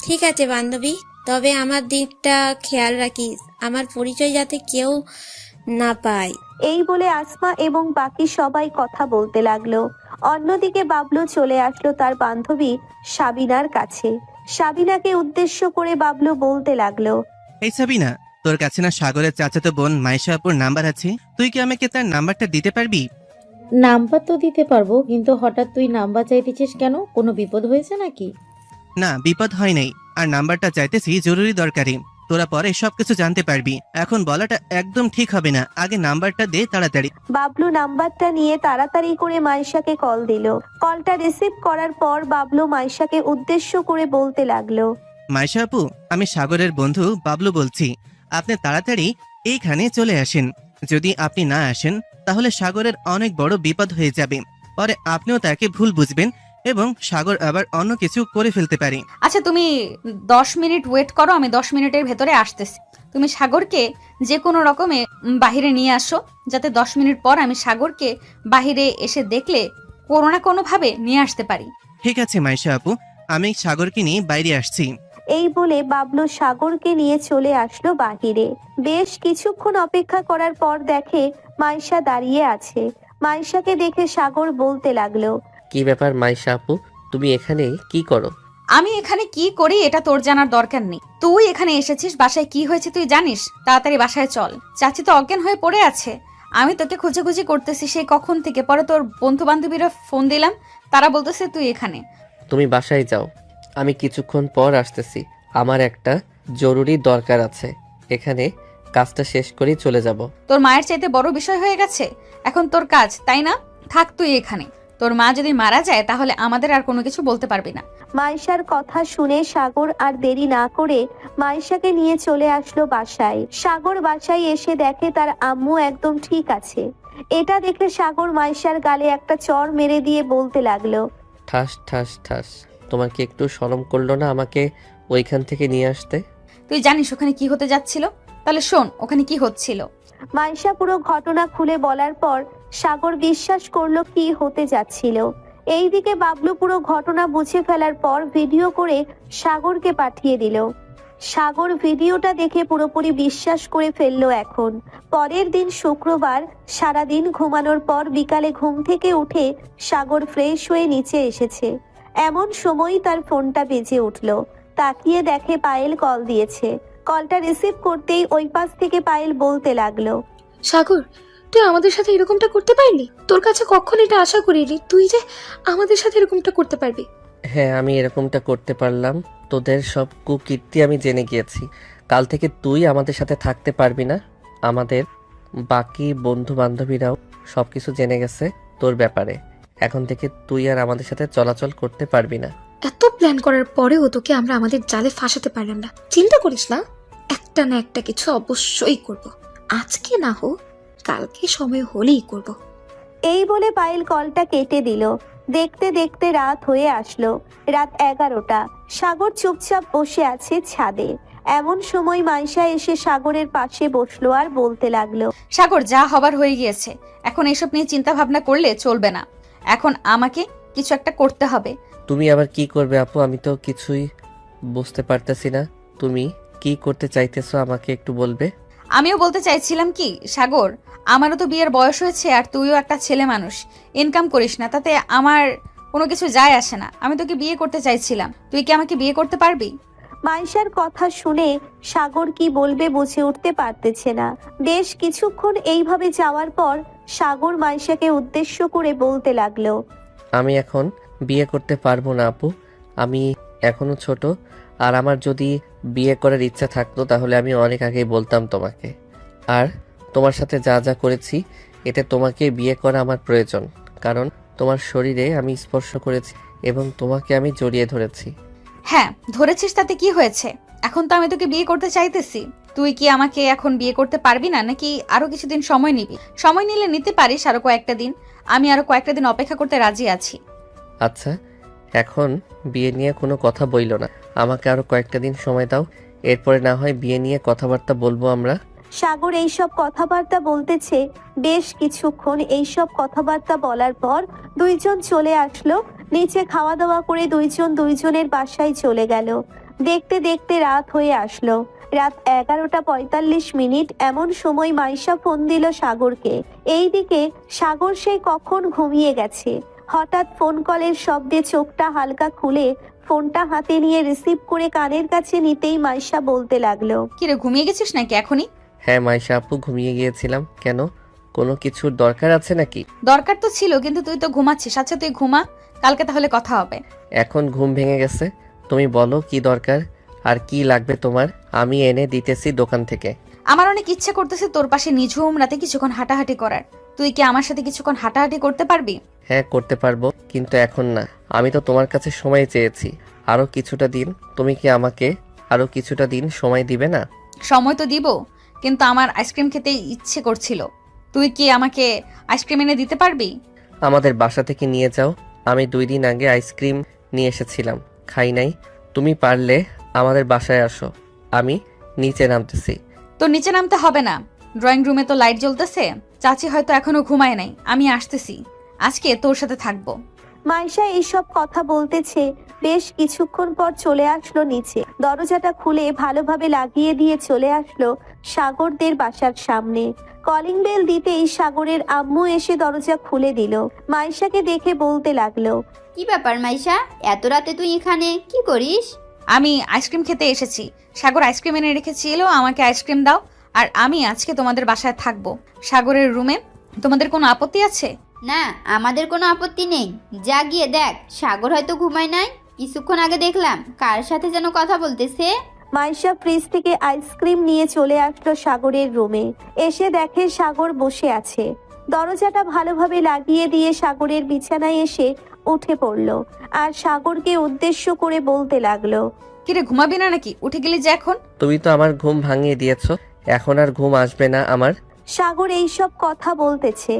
ঠিক আছে বান্ধবী, তবে আমার দিকটা খেয়াল রাখিস, আমার পরিচয় যাতে কেউ না পায়। এই বলে আসমা এবং বাকি সবাই কথা বলতে লাগলো। অন্যদিকে বাবলু চলে আসলো তার বান্ধবী সাবিনার কাছে। সাবিনাকে উদ্দেশ্য করে বাবলু বলতে লাগলো, এই সাবিনা, তোর কাছে না সাগরের চাচাতো বোন মাইশা আপুর নাম্বার আছে? তুই কি আমাকে তার নাম্বারটা দিতে পারবি? নাম্বার তো দিতে পারবো, কিন্তু হঠাৎ তুই নাম্বার চাইতেছিস কেন? কোনো বিপদ হয়েছে নাকি? না, বিপদ হয় নাই, আর নাম্বারটা চাইতেছি জরুরি দরকারি। তোরা পরে সবকিছু জানতে পারবি, এখন বলাটা একদম ঠিক হবে না। আগে নাম্বারটা দে তাড়াতাড়ি। বাবলু নাম্বারটা নিয়ে তাড়াতাড়ি করে মাইশাকে কল দিল। কলটা রিসিভ করার পর বাবলু মাইশাকে উদ্দেশ্য করে বলতে লাগলো, মাইশা আপু, আমি সাগরের বন্ধু বাবলু বলছি। আপনি তাড়াতাড়ি এইখানে চলে আসেন। যদি আপনি না আসেন তাহলে সাগরের অনেক বড় বিপদ হয়ে যাবে। পরে আপনিও তাকে ভুল বুঝবেন এবং সাগর আবার অন্য কিছু করে ফেলতে পারে। আচ্ছা তুমি 10 মিনিট ওয়েট করো, আমি 10 মিনিটের ভেতরে আসতেছি। তুমি সাগরকে যে কোনো রকমে বাহিরে নিয়ে আসো, যাতে 10 মিনিট পর আমি সাগরকে বাহিরে এসে দেখলে কোনো না কোনোভাবে নিয়ে আসতে পারি। ঠিক আছে মাইশা আপু, আমি সাগরকে নিয়ে বাইরে আসছি। এই বলে বাবলু সাগরকে নিয়ে চলে আসলো বাহিরে। বেশ কিছুক্ষণ অপেক্ষা করার পর দেখে মাইশা দাঁড়িয়ে আছে। মাইশাকে দেখে সাগর বলতে লাগলো, কি ব্যাপার মাইশা আপু, তুমি এখানে কি করো? আমি এখানে কি করি এটা তোর জানার দরকার নেই। তুই এখানে এসেছিস, বাসায় কি হয়েছে তুই জানিস? তাড়াতাড়ি বাসায় চল। চাচি তো অজ্ঞান হয়ে পড়ে আছে, আমি তোকে খুঁজে করতেছি সেই কখন থেকে। পরে তোর বন্ধু বান্ধবীরা ফোন দিলাম, তারা বলতেছে তুই এখানে। তুমি বাসায় যাও, আমি কিছুক্ষণ পর আসতেছি। আমার একটা জরুরি দরকার আছে, এখানে কাজটা শেষ করেই চলে যাব। তোর মায়ের চাইতে বড় বিষয় হয়ে গেছে এখন তোর কাজ, তাই না? থাক তুই এখানে। তোর মা যদি মারা যায় তাহলে আমাদের আর কোনো কিছু বলতে পারবি না। মাইশার কথা শুনে সাগর আর দেরি না করে মাইশাকে নিয়ে চলে আসলো বাসায়। সাগর বাসায় এসে দেখে তার আম্মু একদম ঠিক আছে। এটা দেখে সাগর মাইশার গালে একটা চড় মেরে দিয়ে বলতে লাগলো, ঠাস ঠাস ঠাস, তোমার কি একটু শরম করলো না আমাকে ওইখান থেকে নিয়ে আসতে? তুই জানিস ওখানে কি হতে যাচ্ছিল? তাহলে শোন ওখানে কি হচ্ছিল। মাইশা পুরো ঘটনা খুলে বলার পর সাগর বিশ্বাস করলো কি হতে যাচ্ছিল। এইদিকে বাবলু পুরো ঘটনা বুঝে ফেলার পর ভিডিও করে সাগরকে পাঠিয়ে দিল। সাগর ভিডিওটা দেখে পুরোপুরি বিশ্বাস করে ফেললো। এখন পরের দিন শুক্রবার, সারাদিন ঘুমানোর পর বিকালে ঘুম থেকে উঠে সাগর ফ্রেশ হয়ে নিচে এসেছে। এমন সময় তার ফোনটা বেজে উঠলো। তাকিয়ে দেখে পায়েল কল দিয়েছে। কলটা রিসিভ করতেই ওই পাশ থেকে পায়েল বলতে লাগলো, সাগর, তুই আমাদের সাথে এরকমটা করতে পারলি? তোর কাছে কখন এটা আশা করিনি তুই যে আমাদের সাথে এরকমটা করতে পারবি। হ্যাঁ, আমি এরকমটা করতে পারলাম। তোদের সব কুকীর্তি আমি জেনে গিয়েছি। কাল থেকে তুই আমাদের সাথে থাকতে পারবি না। আমাদের বাকি বন্ধু বান্ধবীরাও সবকিছু জেনে গেছে তোর ব্যাপারে। এখন থেকে তুই আর আমাদের সাথে চলাচল করতে পারবি না। এত প্ল্যান করার পরেও তোকে আমরা আমাদের জালে ফাঁসাতে পারলাম না। চিন্তা করিস না, একটা না একটা কিছু অবশ্যই করব। আজকে না হোক কালকে সময় হলেই করব। এই বলে পায়েল কলটা কেটে দিল। দেখতে দেখতে রাত হয়ে আসলো। রাত 11টা। সাগর চুপচাপ বসে আছে ছাদে। এমন সময় মাইশা এসে সাগরের পাশে বসলো আর বলতে লাগলো, সাগর, যা হবার হয়ে গিয়েছে, এখন এসব নিয়ে চিন্তা ভাবনা করলে চলবে না। এখন আমাকে কিছু একটা করতে হবে। তুমি আবার কি করবে আপু? আমি তো কিছুই বুঝতে পারতেছি না। তুমি কি করতে চাইতেছো আমাকে একটু বলবে? আমিও বলতে চাইছিলাম কি সাগর, আমারও তো বিয়ের বয়স হয়েছে আর তুইও একটা ছেলে মানুষ, ইনকাম করিস না, তাতে আমার কোনো কিছু যায় আসে না। আমি তোকে বিয়ে করতে চাইছিলাম, তুই কি আমাকে বিয়ে করতে পারবি? মাইশার কথা শুনে সাগর কি বলবে বুঝে উঠতে পারতেছে না। বেশ কিছুক্ষণ এইভাবে যাওয়ার পর সাগর মাইশাকে উদ্দেশ্য করে বলতে লাগলো, আমি এখন বিয়ে করতে পারবো না আপু। আমি এখনো ছোট, আর আমার যদি বিয়ে করার ইচ্ছা থাকতো তাহলে আমি অনেক আগেই বলতাম তোমাকে। আর তোমার সাথে যা যা করেছি এতে তোমাকে বিয়ে করা আমার প্রয়োজন, কারণ তোমার শরীরে আমি স্পর্শ করেছি এবং তোমাকে আমি জড়িয়ে ধরেছি। হ্যাঁ ধরেছিস, তাতে কি হয়েছে? এখন তো আমি তোকে বিয়ে করতে চাইতেছি। তুই কি আমাকে এখন বিয়ে করতে পারবি না, নাকি আরো কিছুদিন সময় নিবি? সময় নিলে নিতে পারিস আরো কয়েকটা দিন। আমি আরো কয়েকটা দিন অপেক্ষা করতে রাজি আছি। আচ্ছা, এখন বিয়ে নিয়ে কোনো কথা বইল না, আমাকে আরো কয়েকটা দিন সময় দাও, এরপরে না হয় বিয়ে নিয়ে কথাবার্তা বলবো আমরা। সাগর এইসব কথাবার্তা বলতেছে। বেশ কিছুক্ষণ এইসব কথাবার্তা বলার পর দুইজন চলে আসলো নিচে। খাওয়া দাওয়া করে দুইজন দুইজনের বাসায় চলে গেল। দেখতে দেখতে রাত হয়ে আসলো। রাত 11:45 এমন সময় মাইশা ফোন দিল সাগরকে। এইদিকে সাগর সেই কখন ঘুমিয়ে গেছে। হঠাৎ ফোন কলের শব্দে চোখটা হালকা খুলে ফোনটা হাতে নিয়ে রিসিভ করে কানের কাছে নিতেই মাইশা বলতে লাগলো, কিরে ঘুমিয়ে গেছিস নাকি এখনই? হ্যাঁ মাইশা আপু, ঘুমিয়ে গিয়েছিলাম। কেন, কোনো কিছুর দরকার আছে নাকি? দরকার তো ছিল, কিন্তু তুই তো ঘুমাচ্ছিস। আচ্ছা তুই ঘুমা, কালকে তাহলে কথা হবে। এখন ঘুম ভেঙে গেছে। তুমি বলো কি দরকার আর কি লাগবে তোমার, আমি এনে দিতেছি দোকান থেকে। আমার অনেক ইচ্ছে করতেছে তোর পাশে নিঝুম রাতে কিছুক্ষণ হাঁটাহাঁটি করার। তুই কি আমার সাথে কিছুক্ষণ হাঁটাহাঁটি করতে পারবি? হ্যাঁ করতে পারবো, কিন্তু এখন না। আমি তো তোমার কাছে সময় চেয়েছি, আরো কিছুটা দিন। তুমি কি আমাকে আরো কিছুটা দিন সময় দিবে না? সময় তো দিব, কিন্তু আমার আইসক্রিম খেতে ইচ্ছে করছিল। তুই কি আমাকে আইসক্রিম এনে দিতে পারবি? আমাদের বাসা থেকে নিয়ে যাও। আমি 2 দিন আগে আইসক্রিম নিয়ে এসেছিলাম, খাই নাই। তুমি পারলে আমাদের বাসায় আসো, আমি নিচে নামতেছি। তোর নিচে নামতে হবে না, ড্রয়িং রুমে তো লাইট জ্বলতেছে। চাচি হয়তো এখনো ঘুমায় নাই, আমি আসতেছি। আজকে তোর সাথে থাকবো। মাইশা এইসব কথা বলতেছে। বেশ কিছুক্ষণ পর চলে আসলো নিচে। দরজাটা খুলে ভালোভাবে লাগিয়ে দিয়ে চলে আসলো সাগরদের বাসার সামনে। কলিং বেল দিতেই সাগরের আম্মু এসে দরজা খুলে দিল। মাইশাকে দেখে বলতে লাগলো, কি ব্যাপার মাইশা, এত রাতে তুই এখানে কি করিস? আমি আইসক্রিম খেতে এসেছি। সাগর আইসক্রিম এনে রেখেছিল, আমাকে আইসক্রিম দাও। আর আমি আজকে তোমাদের বাসায় থাকবো, সাগরের রুমে। তোমাদের কোনো আপত্তি আছে? না, আমাদের কোনো আপত্তি নেই। যা গিয়ে দেখ, সাগর হয়তো ঘুমায় নাই। কিছুক্ষণ আগে দেখলাম কার সাথে যেন কথা বলতেছে। মাইশা ফ্রিজ থেকে আইসক্রিম নিয়ে চলে আসলো সাগরের রুমে। এসে দেখে সাগর বসে আছে। দরজাটা ভালোভাবে লাগিয়ে দিয়ে সাগরের বিছানায় এসে উঠে পড়লো আর সাগরকে উদ্দেশ্য করে বলতে লাগলো, কিরে ঘুমাবি না নাকি? উঠে গেলি যে এখন? তুমি তো আমার ঘুম ভাঙিয়ে দিয়েছো, এখন আর ঘুম আসবে না আমার। সাগর এইসব কথা বলতেছে।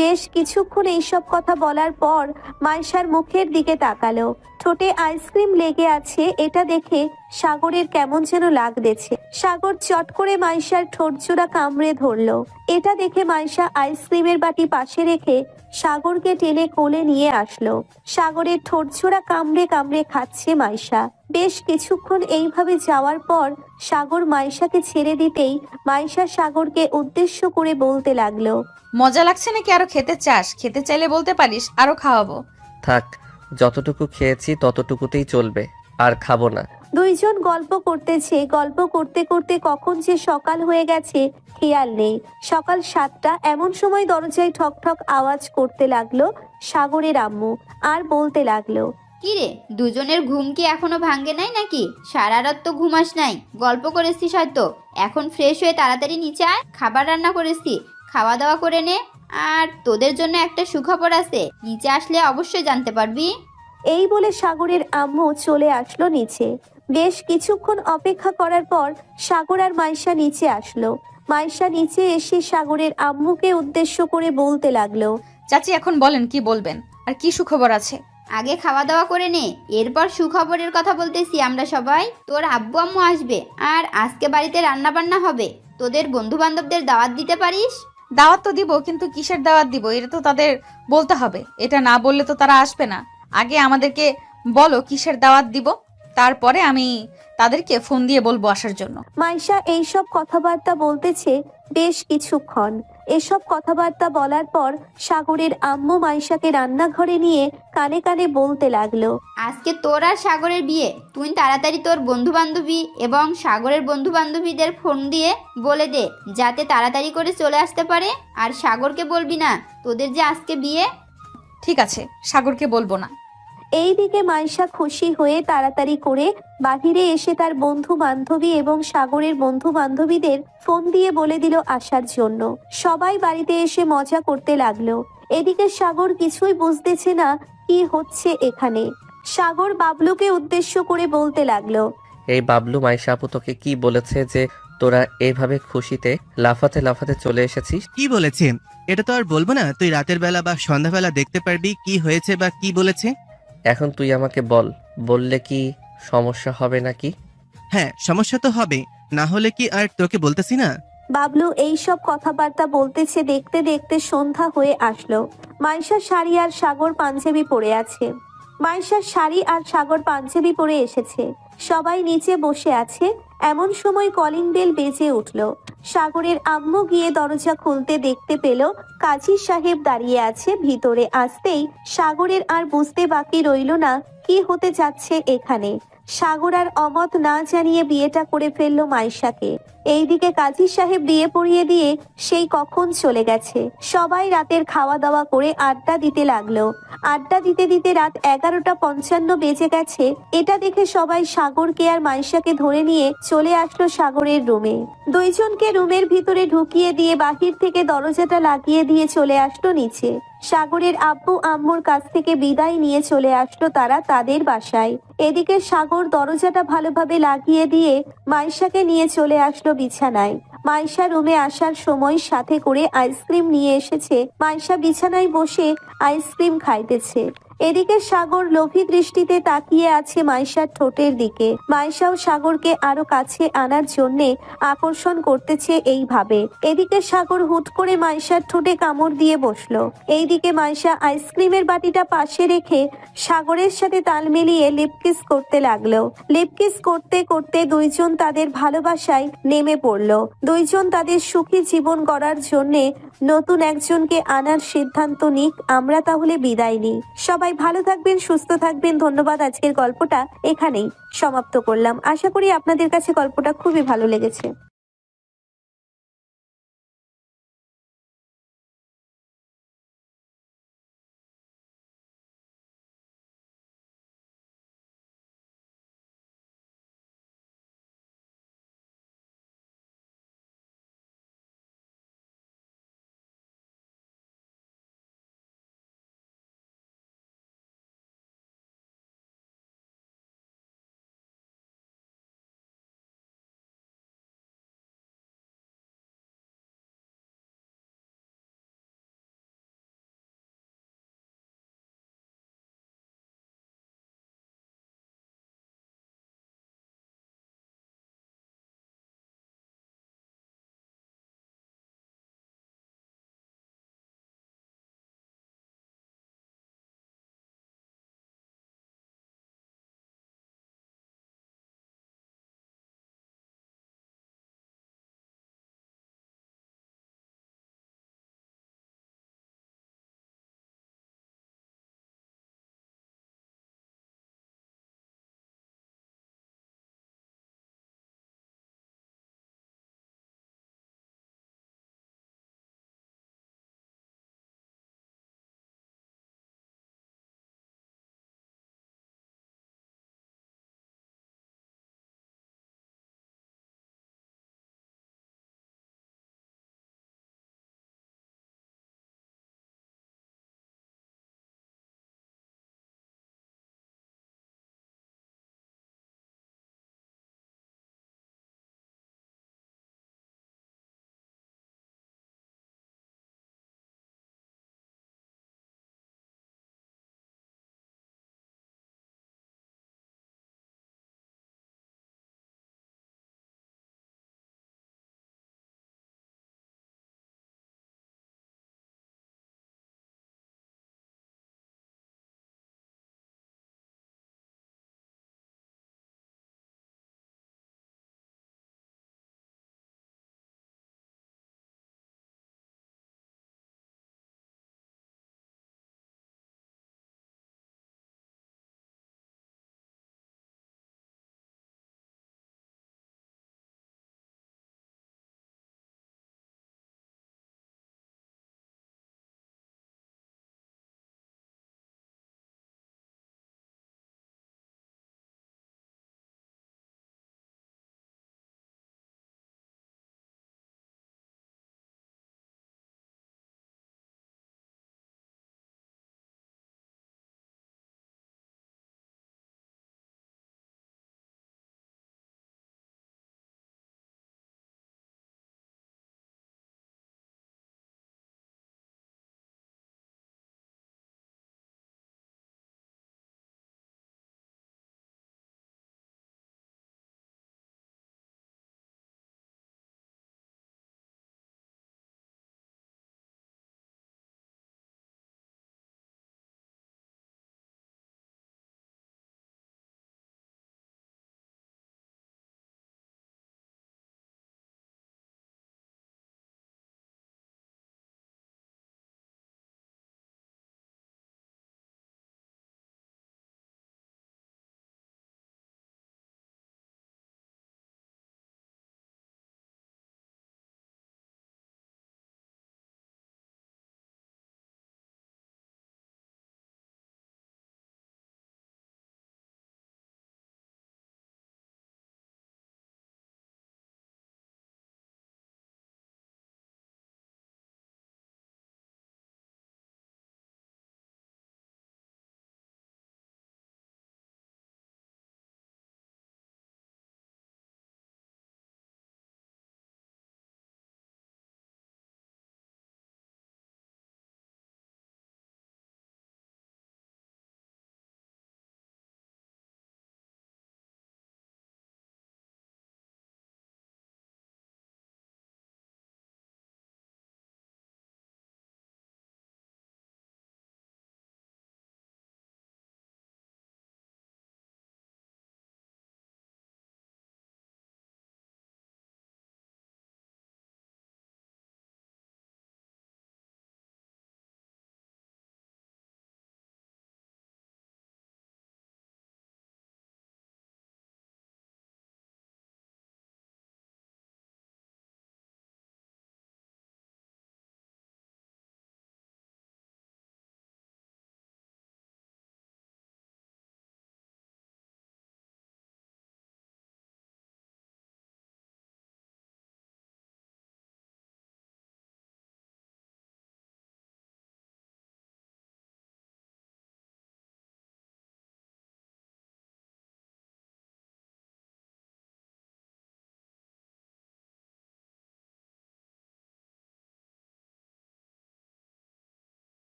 বেশ কিছুক্ষণ এইসব কথা বলার পর মাইশার মুখের দিকে তাকালো। ঠোঁটে আইসক্রিম লেগে আছে, এটা দেখে সাগরের কেমন যেন লাগতেছে। সাগর চট করে মাইশার ঠোঁটজোড়া কামড়ে ধরলো। এটা দেখে মাইশা আইসক্রিমের বাটি পাশে রেখে সাগরকে টেনে কোলে নিয়ে আসলো। সাগরের ঠোঁটজোড়া কামড়ে কামড়ে খাচ্ছে মাইশা। বেশ কিছুক্ষণ এইভাবে যাওয়ার পর সাগর মাইশাকে ছেড়ে দিতেই মাইশা সাগরকে উদ্দেশ্য করে বলতে লাগলো, মজা লাগছে নাকি আরো খেতে চাস? খেতে চাইলে বলতে পারিস, আরো খাওয়াবো। থাক, যতটুকু খেয়েছি ততটুকুতেই চলবে, আর খাবো না। দুইজন গল্প করতেছে। গল্প করতে করতে কখন যে সকাল হয়ে গেছে খেয়াল নেই। সকাল 7টা এমন সময় দরজায় ঠক ঠক আওয়াজ করতে লাগলো সাগরের আম্মু আর বলতে লাগলো, কিরে, দুজনের ঘুম কি এখনো ভাঙ্গে নাই নাকি? সারা রাত তো ঘুমাস নাই, গল্প করেছিস হয়তো। এখন ফ্রেশ হয়ে তাড়াতাড়ি নিচে আয়, খাবার রান্না করেছি, খাওয়া দাওয়া করে নে। আর তোদের জন্য একটা সুখবর আছে, নিচে আসলে অবশ্যই জানতে পারবি। এই বলে সাগরের আম্মু চলে আসলো নিচে। বেশ কিছুক্ষণ অপেক্ষা করার পর সাগর আর মাইশা নিচে আসলো। মাইশা নিচে এসে সাগরের আম্মুকে উদ্দেশ্য করে বলতে লাগলো, চাচি এখন বলেন কি বলবেন, আর কি সুখবর আছে? আগে খাওয়া দাওয়া করে নে, এরপর সুখবরের কথা বলতেছি আমরা সবাই। তোর আব্বু আম্মু আসবে, আর আজকে বাড়িতে রান্না বান্না হবে। তোদের বন্ধু বান্ধবদের দাওয়াত দিতে পারিস। দাওয়াত তো দিব, কিন্তু কিসের দাওয়াত দিব এটা তো তাদের বলতে হবে। এটা না বললে তো তারা আসবে না। আগে আমাদেরকে বলো কিসের দাওয়াত দিব, তারপরে আমি তাদেরকে ফোন দিয়ে বলবো আসার জন্য। মাইশা এইসব কথাবার্তা বলতেছে বেশ কিছুক্ষণ। এসব কথাবার্তা বলার পর সাগরের আম্মু মাইশাকে রান্নাঘরে নিয়ে কানে কানে বলতে লাগলো, আজকে তোর আর সাগরের বিয়ে। তুই তাড়াতাড়ি তোর বন্ধু বান্ধবী এবং সাগরের বন্ধু বান্ধবীদের ফোন দিয়ে বলে দে, যাতে তাড়াতাড়ি করে চলে আসতে পারে। আর সাগরকে বলবি না তোদের যে আজকে বিয়ে। ঠিক আছে, সাগরকে বলবো না। এইদিকে মাইশা খুশি হয়ে তাড়াতাড়ি করে বাহিরে এসে তার বন্ধু বান্ধবী এবং সাগরের বন্ধু বান্ধবীদের ফোন দিয়ে বলে দিল আসার জন্য। সবাই বাড়িতে এসে মজা করতে লাগলো। এদিকে সাগর কিছুই বুঝতেছে না কি হচ্ছে এখানে। সাগর বাবলুকে উদ্দেশ্য করে বলতে লাগলো, এই বাবলু, মাইশা আপু তোকে কি বলেছে যে তোরা এইভাবে খুশিতে লাফাতে লাফাতে চলে এসেছিস? কি বলেছে এটা তো আর বলবো না, তুই রাতের বেলা বা সন্ধ্যাবেলা দেখতে পারবি কি হয়েছে বা কি বলেছে। এখন তুই আমাকে বল, বললে কি সমস্যা হবে নাকি? হ্যাঁ সমস্যা তো হবে, না হলে কি আর তোকে বলতেছি না। বাবলু এইসব কথাবার্তা বলতেছে দেখতে দেখতে সন্ধ্যা হয়ে আসলো। মাইশা শাড়ি আর সাগর পাঞ্জাবি পরে আছে। মাইশার শাড়ি আর সাগর পাঞ্জাবি পরে এসেছে। সবাই নিচে বসে আছে। এমন সময় কলিং বেল বেজে উঠল। সাগরের আম্মু গিয়ে দরজা খুলতে দেখতে পেল কাজী সাহেব দাঁড়িয়ে আছে। ভিতরে আসতেই সাগরের আর বুঝতে বাকি রইল না কি হতে যাচ্ছে এখানে। সাগর আর অমত না জানিয়ে বিয়েটা করে ফেললো মাইশাকে। এইদিকে কাজী সাহেব বিয়ে পড়িয়ে দিয়ে সেই কখন চলে গেছে। সবাই রাতের খাওয়া দাওয়া করে আড্ডা দিতে লাগলো। আড্ডা দিতে দিতে রাত 11:55 বেজে গেছে। এটা দেখে সবাই সাগরকে আর মাইশাকে ধরে নিয়ে চলে আসলো সাগরের রুমে। দুইজনকে রুমের ভিতরে ঢুকিয়ে দিয়ে বাহির থেকে দরজাটা লাগিয়ে দিয়ে চলে আসলো নিচে। সাগরের আব্বু আম্মুর কাছ থেকে বিদায় নিয়ে চলে আসলো তারা তাদের বাসায়। এদিকে সাগর দরজাটা ভালোভাবে লাগিয়ে দিয়ে মাইশাকে নিয়ে চলে আসলো বিছানায়। মাইশা রুমে আসার সময় সাথে করে আইসক্রিম নিয়ে এসেছে। মাইশা বিছানায় বসে আইসক্রিম খাইতেছে। এদিকে সাগর লোভী দৃষ্টিতে তাকিয়ে আছে মাইশার ঠোঁটের দিকে। মাইশাও সাগরকে আরো কাছে আনার জন্যে আকর্ষণ করতেছে এইভাবে। এদিকে সাগর হুট করে মাইশার ঠোঁটে কামড় দিয়ে বসলো। এইদিকে মাইশা আইসক্রিমের বাটিটা পাশে রেখে সাগরের সাথে তাল মিলিয়ে লিপকিস করতে লাগলো। লিপকিস করতে করতে দুইজন তাদের ভালোবাসায় নেমে পড়লো। দুইজন তাদের সুখী জীবন গড়ার জন্যে নতুন একজনকে আনার সিদ্ধান্ত নিক। আমরা তাহলে বিদায় নিই। সবাই ভালো থাকবেন, সুস্থ থাকবেন। ধন্যবাদ। আজকের গল্পটা এখানেই সমাপ্ত করলাম। আশা করি আপনাদের কাছে গল্পটা খুবই ভালো লেগেছে।